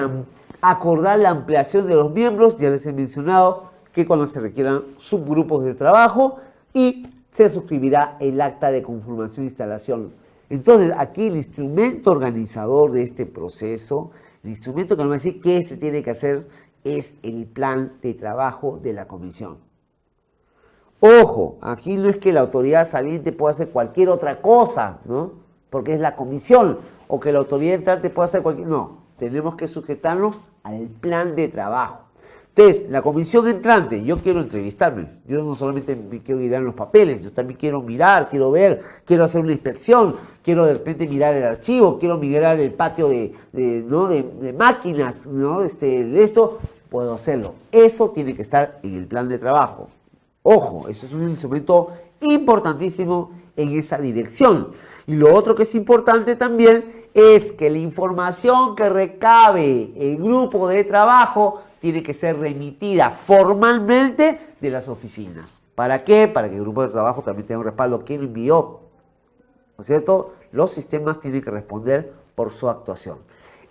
acordar la ampliación de los miembros, ya les he mencionado que cuando se requieran subgrupos de trabajo, y se suscribirá el acta de conformación e instalación. Entonces, aquí el instrumento organizador de este proceso, el instrumento que nos va a decir qué se tiene que hacer, es el plan de trabajo de la comisión. Ojo, aquí no es que la autoridad saliente pueda hacer cualquier otra cosa, ¿no? Porque es la comisión, o que la autoridad entrante pueda hacer cualquier... No, tenemos que sujetarnos al plan de trabajo. Entonces, la comisión entrante, yo quiero entrevistarme, yo no solamente me quiero mirar los papeles, yo también quiero mirar, quiero ver, quiero hacer una inspección, quiero de repente mirar el archivo, quiero mirar el patio de máquinas, ¿no? Esto, puedo hacerlo. Eso tiene que estar en el plan de trabajo. Ojo, eso es un instrumento importantísimo en esa dirección. Y lo otro que es importante también es que la información que recabe el grupo de trabajo tiene que ser remitida formalmente de las oficinas. ¿Para qué? Para que el grupo de trabajo también tenga un respaldo. ¿Quién lo envió? ¿No es cierto? Los sistemas tienen que responder por su actuación.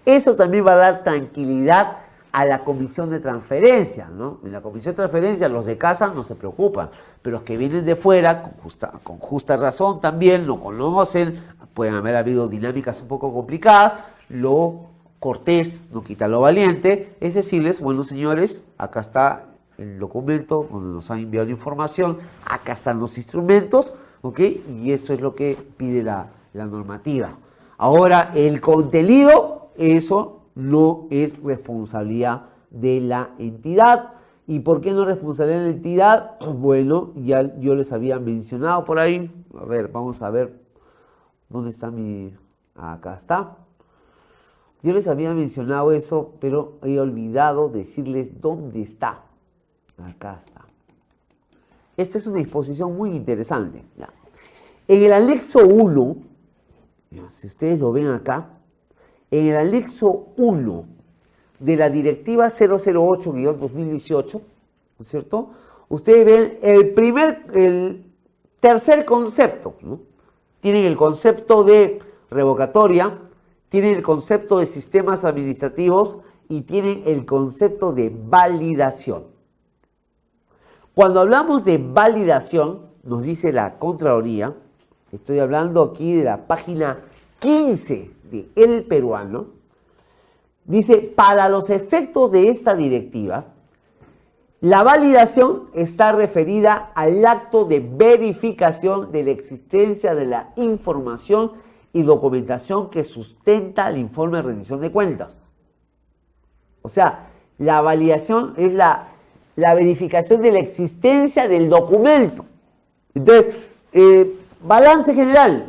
Eso también va a dar tranquilidad a la comisión de transferencia, ¿no? En la comisión de transferencia los de casa no se preocupan, pero los que vienen de fuera, con justa razón también, no conocen, pueden haber habido dinámicas un poco complicadas, lo cortés no quita lo valiente, es decirles, bueno señores, acá está el documento donde nos han enviado la información, acá están los instrumentos, ¿ok? Y eso es lo que pide la normativa. Ahora, el contenido, eso no es responsabilidad de la entidad. ¿Y por qué no es responsabilidad de la entidad? Bueno, ya yo les había mencionado por ahí. A ver, vamos a ver. ¿Dónde está mi...? Acá está. Yo les había mencionado eso, pero he olvidado decirles dónde está. Acá está. Esta es una disposición muy interesante. Ya. En el anexo 1, si ustedes lo ven acá, en el anexo 1 de la directiva 008-2018, ¿no es cierto? Ustedes ven el tercer concepto, ¿no? Tienen el concepto de revocatoria, tienen el concepto de sistemas administrativos y tienen el concepto de validación. Cuando hablamos de validación, nos dice la Contraloría, estoy hablando aquí de la página 15 de El Peruano, dice, para los efectos de esta directiva, la validación está referida al acto de verificación de la existencia de la información y documentación que sustenta el informe de rendición de cuentas. O sea, la validación es la verificación de la existencia del documento. Entonces, balance general.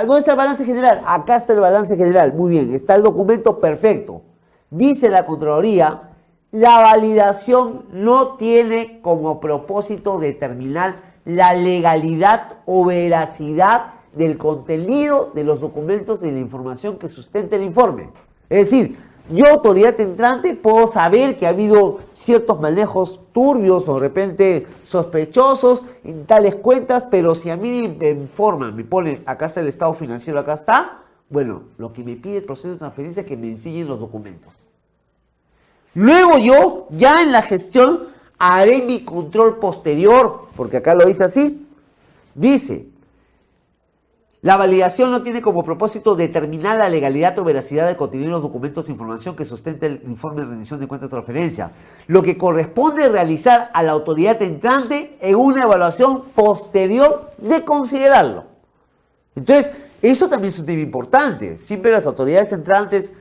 ¿Dónde está el balance general? Acá está el balance general. Muy bien, está el documento perfecto. Dice la Contraloría, la validación no tiene como propósito determinar la legalidad o veracidad del contenido de los documentos y de la información que sustenta el informe. Es decir, yo, autoridad entrante, puedo saber que ha habido ciertos manejos turbios o de repente sospechosos en tales cuentas, pero si a mí me informan, me ponen, acá está el estado financiero, acá está, bueno, lo que me pide el proceso de transferencia es que me enseñen los documentos. Luego yo, ya en la gestión, haré mi control posterior, porque acá lo dice así, dice, la validación no tiene como propósito determinar la legalidad o veracidad del contenido de los documentos e información que sustenta el informe de rendición de cuentas de transferencia, lo que corresponde realizar a la autoridad entrante en una evaluación posterior de considerarlo. Entonces, eso también es un tema importante. Siempre las autoridades entrantes,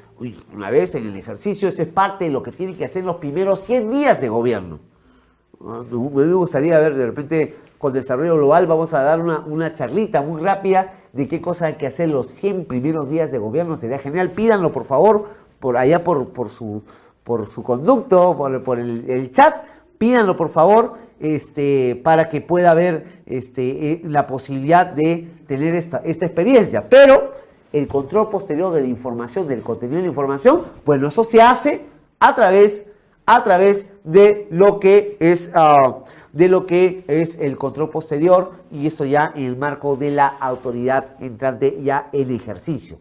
una vez en el ejercicio, eso es parte de lo que tienen que hacer los primeros 100 días de gobierno. Me gustaría ver, de repente, con Desarrollo Global, vamos a dar una charlita muy rápida de qué cosa hay que hacer los 100 primeros días de gobierno. Sería genial. Pídanlo, por favor, por allá por su conducto, por el chat. Pídanlo, por favor, para que pueda haber la posibilidad de tener esta experiencia. Pero el control posterior de la información, del contenido de la información, bueno, eso se hace a través de lo que es el control posterior, y eso ya en el marco de la autoridad entrante ya en ejercicio.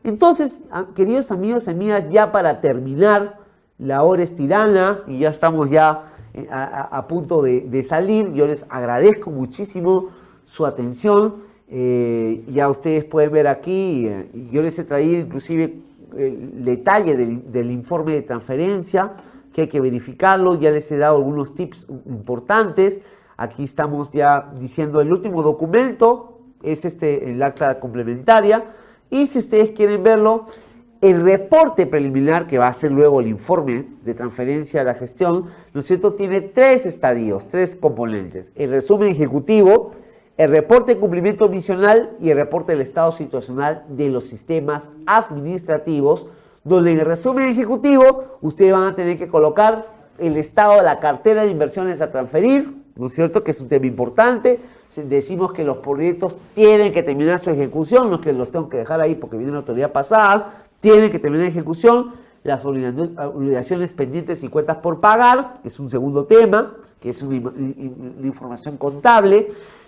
Entonces, queridos amigos y amigas, ya para terminar, la hora es tirana y ya estamos ya a punto de salir. Yo les agradezco muchísimo su atención. Ya ustedes pueden ver aquí, yo les he traído inclusive el detalle del informe de transferencia, que hay que verificarlo. Ya les he dado algunos tips importantes. Aquí estamos ya diciendo el último documento es el acta complementaria, y si ustedes quieren verlo, el reporte preliminar, que va a ser luego el informe de transferencia a la gestión, ¿no es cierto?, tiene 3 estadios, 3 componentes. El resumen ejecutivo, el reporte de cumplimiento misional y el reporte del estado situacional de los sistemas administrativos, donde en el resumen ejecutivo ustedes van a tener que colocar el estado de la cartera de inversiones a transferir, ¿no es cierto?, que es un tema importante. Decimos que los proyectos tienen que terminar su ejecución, no es que los tengo que dejar ahí porque viene la autoridad pasada, tienen que terminar la ejecución, las obligaciones pendientes y cuentas por pagar, que es un segundo tema, que es una información contable,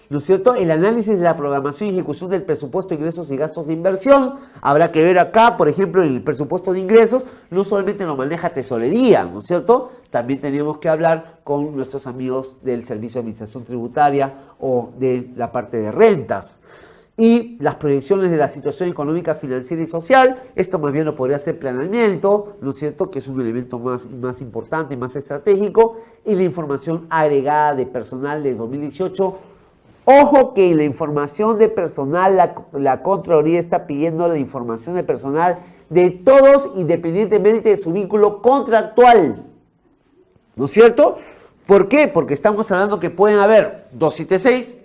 ¿no es cierto? El análisis de la programación y ejecución del presupuesto de ingresos y gastos de inversión. Habrá que ver acá, por ejemplo, el presupuesto de ingresos, no solamente lo maneja tesorería, ¿no es cierto? También tenemos que hablar con nuestros amigos del Servicio de Administración Tributaria o de la parte de rentas. Y las proyecciones de la situación económica, financiera y social, esto más bien lo podría ser planeamiento, ¿no es cierto?, que es un elemento más importante, más estratégico, y la información agregada de personal del 2018. Ojo que en la información de personal, la Contraloría está pidiendo la información de personal de todos independientemente de su vínculo contractual, ¿no es cierto? ¿Por qué? Porque estamos hablando que pueden haber 276,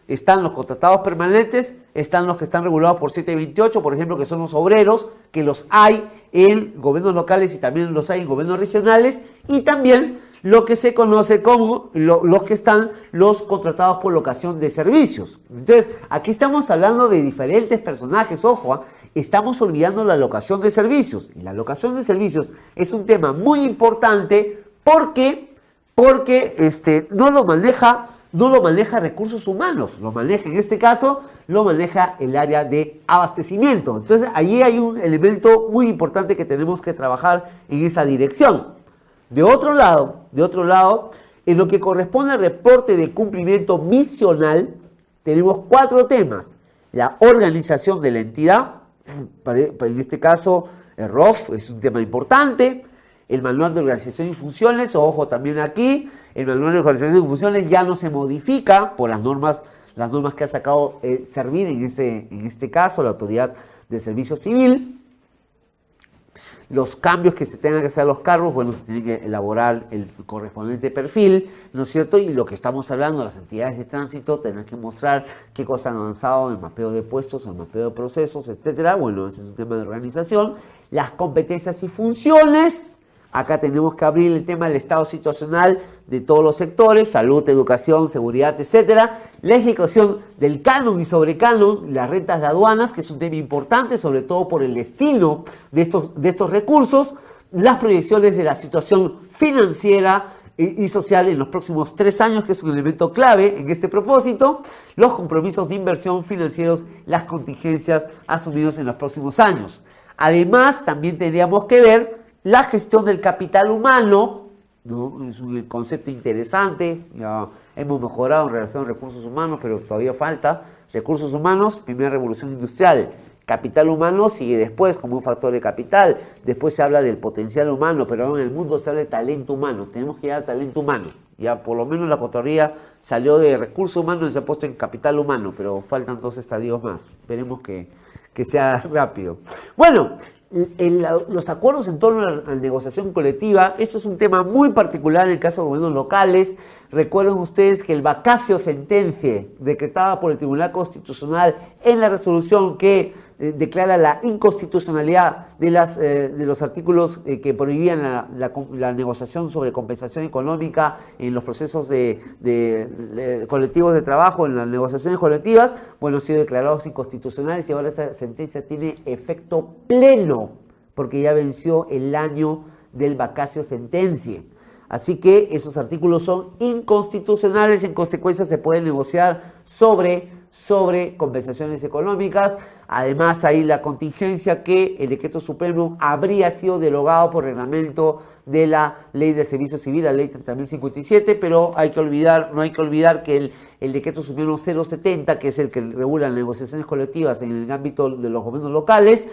están los contratados permanentes, están los que están regulados por 728, por ejemplo, que son los obreros, que los hay en gobiernos locales y también los hay en gobiernos regionales, y también lo que se conoce como los que están los contratados por locación de servicios. Entonces, aquí estamos hablando de diferentes personajes, ojo, estamos olvidando la locación de servicios. Y la locación de servicios es un tema muy importante porque no lo maneja recursos humanos, lo maneja, en este caso, lo maneja el área de abastecimiento. Entonces, allí hay un elemento muy importante que tenemos que trabajar en esa dirección. De otro lado, en lo que corresponde al reporte de cumplimiento misional, tenemos 4 temas. La organización de la entidad, en este caso el ROF es un tema importante. El manual de organización y funciones, ojo también aquí, el manual de organización y funciones ya no se modifica por las normas que ha sacado Servir en este caso, la Autoridad de Servicio Civil. Los cambios que se tengan que hacer a los cargos, bueno, se tiene que elaborar el correspondiente perfil, ¿no es cierto? Y lo que estamos hablando, las entidades de tránsito tendrán que mostrar qué cosas han avanzado en el mapeo de puestos, en el mapeo de procesos, etcétera. Bueno, ese es un tema de organización. Las competencias y funciones. Acá tenemos que abrir el tema del estado situacional de todos los sectores, salud, educación, seguridad, etcétera. La ejecución del canon y sobrecanon, las rentas de aduanas, que es un tema importante, sobre todo por el destino de estos recursos. Las proyecciones de la situación financiera y social en los próximos 3 años, que es un elemento clave en este propósito. Los compromisos de inversión financieros, las contingencias asumidos en los próximos años. Además, también tendríamos que ver la gestión del capital humano, ¿no? Es un concepto interesante, ya hemos mejorado en relación a recursos humanos, pero todavía falta. Recursos humanos, primera revolución industrial. Capital humano sigue después como un factor de capital. Después se habla del potencial humano, pero ahora en el mundo se habla de talento humano. Tenemos que llegar al talento humano. Ya por lo menos la Contraloría salió de recursos humanos y se ha puesto en capital humano, pero faltan 2 estadios más. Esperemos que sea rápido. Bueno, los acuerdos en torno a la negociación colectiva, esto es un tema muy particular en el caso de gobiernos locales. Recuerden ustedes que el vacatio sentencia decretada por el Tribunal Constitucional en la resolución que declara la inconstitucionalidad de los artículos que prohibían la negociación sobre compensación económica en los procesos de colectivos de trabajo, en las negociaciones colectivas, bueno, han sido declarados inconstitucionales y ahora esa sentencia tiene efecto pleno porque ya venció el año del vacatio sentencia. Así que esos artículos son inconstitucionales y en consecuencia se puede negociar sobre compensaciones económicas. Además hay la contingencia que el decreto supremo habría sido derogado por reglamento de la Ley de Servicio Civil, la Ley 30.057, pero no hay que olvidar que el decreto supremo 070, que es el que regula las negociaciones colectivas en el ámbito de los gobiernos locales,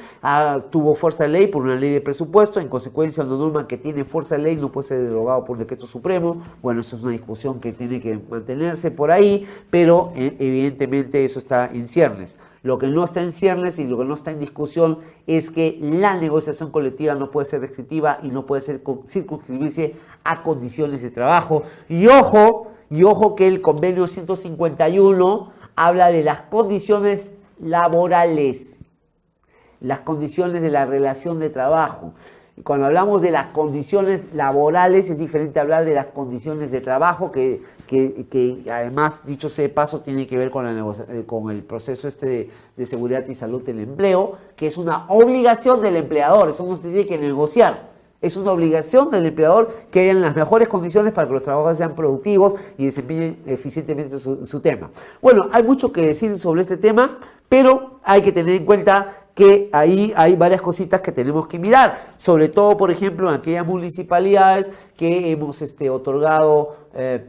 tuvo fuerza de ley por una ley de presupuesto. En consecuencia, una norma que tiene fuerza de ley no puede ser derogado por decreto supremo. Bueno, eso es una discusión que tiene que mantenerse por ahí, pero evidentemente finalmente eso está en ciernes. Lo que no está en ciernes y lo que no está en discusión es que la negociación colectiva no puede ser restrictiva y no puede circunscribirse a condiciones de trabajo. Y ojo que el convenio 151 habla de las condiciones laborales, las condiciones de la relación de trabajo. Y cuando hablamos de las condiciones laborales es diferente hablar de las condiciones de trabajo, que además, dicho sea de paso, tiene que ver con el proceso de seguridad y salud del empleo, que es una obligación del empleador, eso no se tiene que negociar. Es una obligación del empleador que hayan las mejores condiciones para que los trabajadores sean productivos y desempeñen eficientemente su tema. Bueno, hay mucho que decir sobre este tema, pero hay que tener en cuenta que ahí hay varias cositas que tenemos que mirar, sobre todo, por ejemplo, en aquellas municipalidades que hemos otorgado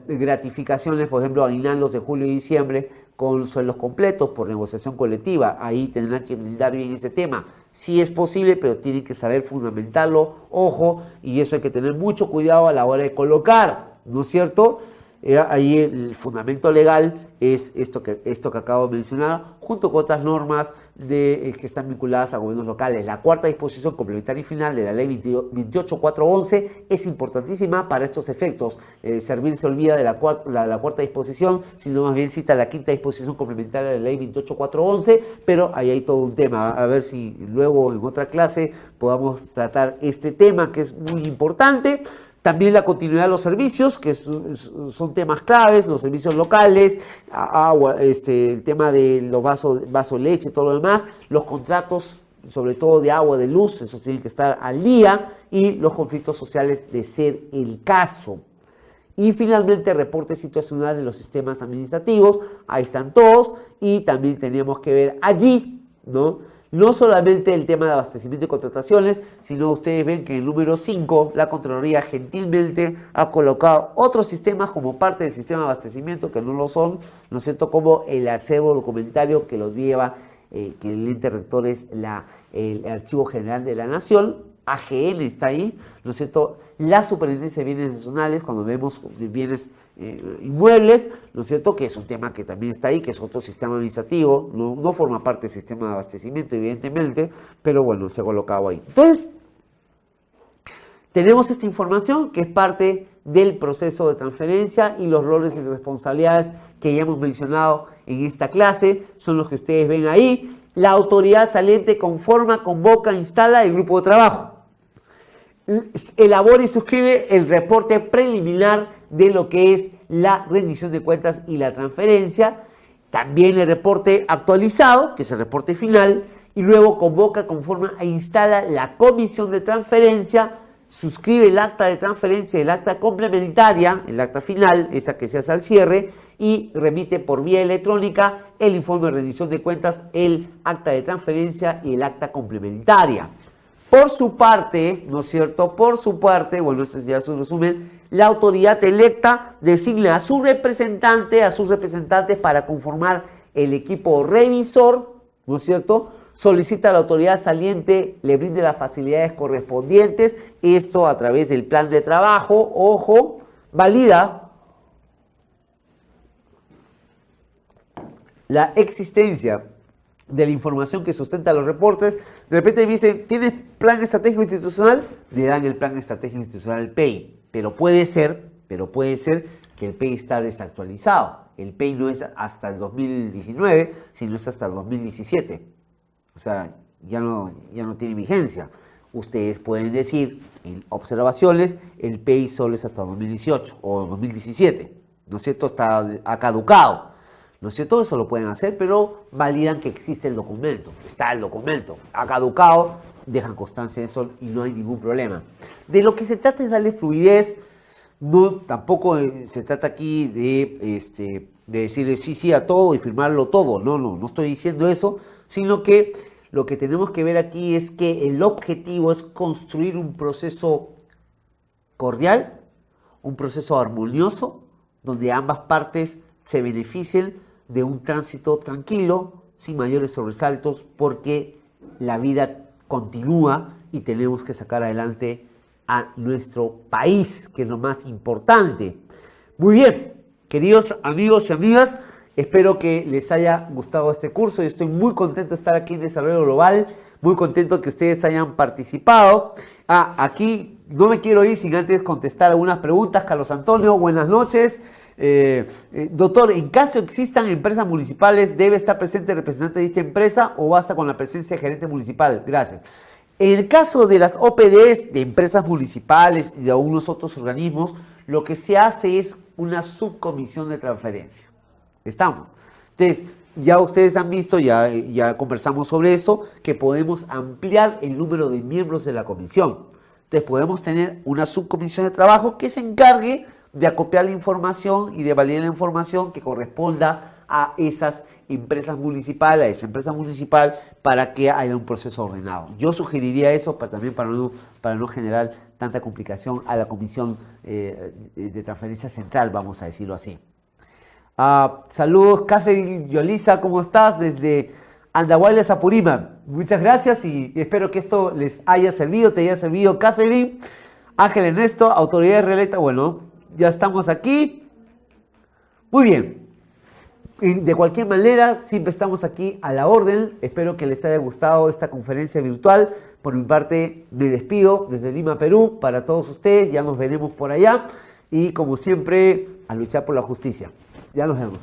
gratificaciones, por ejemplo, aguinaldos de julio y diciembre con sueldos completos por negociación colectiva. Ahí tendrán que blindar bien ese tema. Sí es posible, pero tienen que saber fundamentarlo, ojo, y eso hay que tener mucho cuidado a la hora de colocar, ¿no es cierto? Ahí el fundamento legal es esto que acabo de mencionar, junto con otras normas que están vinculadas a gobiernos locales. La cuarta disposición complementaria y final de la ley 28411 es importantísima para estos efectos. Servir se olvida de la cuarta disposición, sino más bien cita la quinta disposición complementaria de la ley 28411, pero ahí hay todo un tema. A ver si luego en otra clase podamos tratar este tema que es muy importante. También la continuidad de los servicios, que son temas claves, los servicios locales, agua, el tema de los vasos de leche, todo lo demás, los contratos, sobre todo de agua, de luz, esos tienen que estar al día, y los conflictos sociales de ser el caso. Y finalmente, reporte situacional de los sistemas administrativos, ahí están todos, y también teníamos que ver allí, no solamente el tema de abastecimiento y contrataciones, sino ustedes ven que en el número 5, la Contraloría gentilmente ha colocado otros sistemas como parte del sistema de abastecimiento, que no lo son, ¿no es cierto?, como el acervo documentario que los lleva, que el ente rector es el Archivo General de la Nación, AGN está ahí, ¿no es cierto?, la Superintendencia de Bienes Nacionales, cuando vemos bienes inmuebles, ¿no es cierto?, que es un tema que también está ahí, que es otro sistema administrativo, no forma parte del sistema de abastecimiento, evidentemente, pero bueno, se ha colocado ahí. Entonces, tenemos esta información que es parte del proceso de transferencia, y los roles y responsabilidades que ya hemos mencionado en esta clase son los que ustedes ven ahí. La autoridad saliente conforma, convoca, instala el grupo de trabajo. Elabora y suscribe el reporte preliminar de lo que es la rendición de cuentas y la transferencia. También el reporte actualizado, que es el reporte final, y luego convoca, conforma e instala la comisión de transferencia, suscribe el acta de transferencia, el acta complementaria, el acta final, esa que se hace al cierre, y remite por vía electrónica el informe de rendición de cuentas, el acta de transferencia y el acta complementaria. Por su parte, ¿no es cierto? Por su parte, bueno, esto ya es un resumen, la autoridad electa designa a sus representantes para conformar el equipo revisor, ¿no es cierto? Solicita a la autoridad saliente le brinde las facilidades correspondientes, esto a través del plan de trabajo, ojo, valida la existencia de la información que sustenta los reportes. De repente me dicen, ¿tienes plan estratégico institucional? Le dan el plan estratégico institucional al PEI, pero puede ser que el PEI está desactualizado. El PEI no es hasta el 2019, sino es hasta el 2017. O sea, ya no tiene vigencia. Ustedes pueden decir en observaciones, el PEI solo es hasta 2018 o 2017, ¿no es cierto? Ha caducado. ¿No es cierto? Eso lo pueden hacer, pero validan que existe el documento. Está el documento. Ha caducado, dejan constancia de eso y no hay ningún problema. De lo que se trata es darle fluidez. Tampoco se trata aquí de decirle sí a todo y firmarlo todo. No estoy diciendo eso, sino que lo que tenemos que ver aquí es que el objetivo es construir un proceso cordial, un proceso armonioso, donde ambas partes se beneficien de un tránsito tranquilo, sin mayores sobresaltos, porque la vida continúa y tenemos que sacar adelante a nuestro país, que es lo más importante. Muy bien, queridos amigos y amigas, Espero que les haya gustado este curso. Yo estoy muy contento de estar aquí en Desarrollo Global, muy contento que ustedes hayan participado. Aquí no me quiero ir sin antes contestar algunas preguntas. Carlos Antonio, buenas noches. Doctor, en caso existan empresas municipales, ¿debe estar presente el representante de dicha empresa o basta con la presencia de gerente municipal? Gracias. En el caso de las OPDs de empresas municipales y de algunos otros organismos, lo que se hace es una subcomisión de transferencia. ¿Estamos? Entonces, ya ustedes han visto, ya conversamos sobre eso, que podemos ampliar el número de miembros de la comisión. Entonces, podemos tener una subcomisión de trabajo que se encargue de acopiar la información y de validar la información que corresponda a esas empresas municipales, a esa empresa municipal, para que haya un proceso ordenado. Yo sugeriría eso también para no generar tanta complicación a la comisión de transferencia central, vamos a decirlo así. Saludos, Catherine Yolisa, ¿cómo estás? Desde Andahuaylas, Apurímac. Muchas gracias y espero que esto les haya servido, te haya servido, Catherine. Ángel Ernesto, autoridad reelecta. Bueno, ya estamos aquí. Muy bien. Y de cualquier manera, siempre estamos aquí a la orden. Espero que les haya gustado esta conferencia virtual. Por mi parte, me despido desde Lima, Perú, para todos ustedes. Ya nos veremos por allá. Y como siempre, a luchar por la justicia. Ya nos vemos.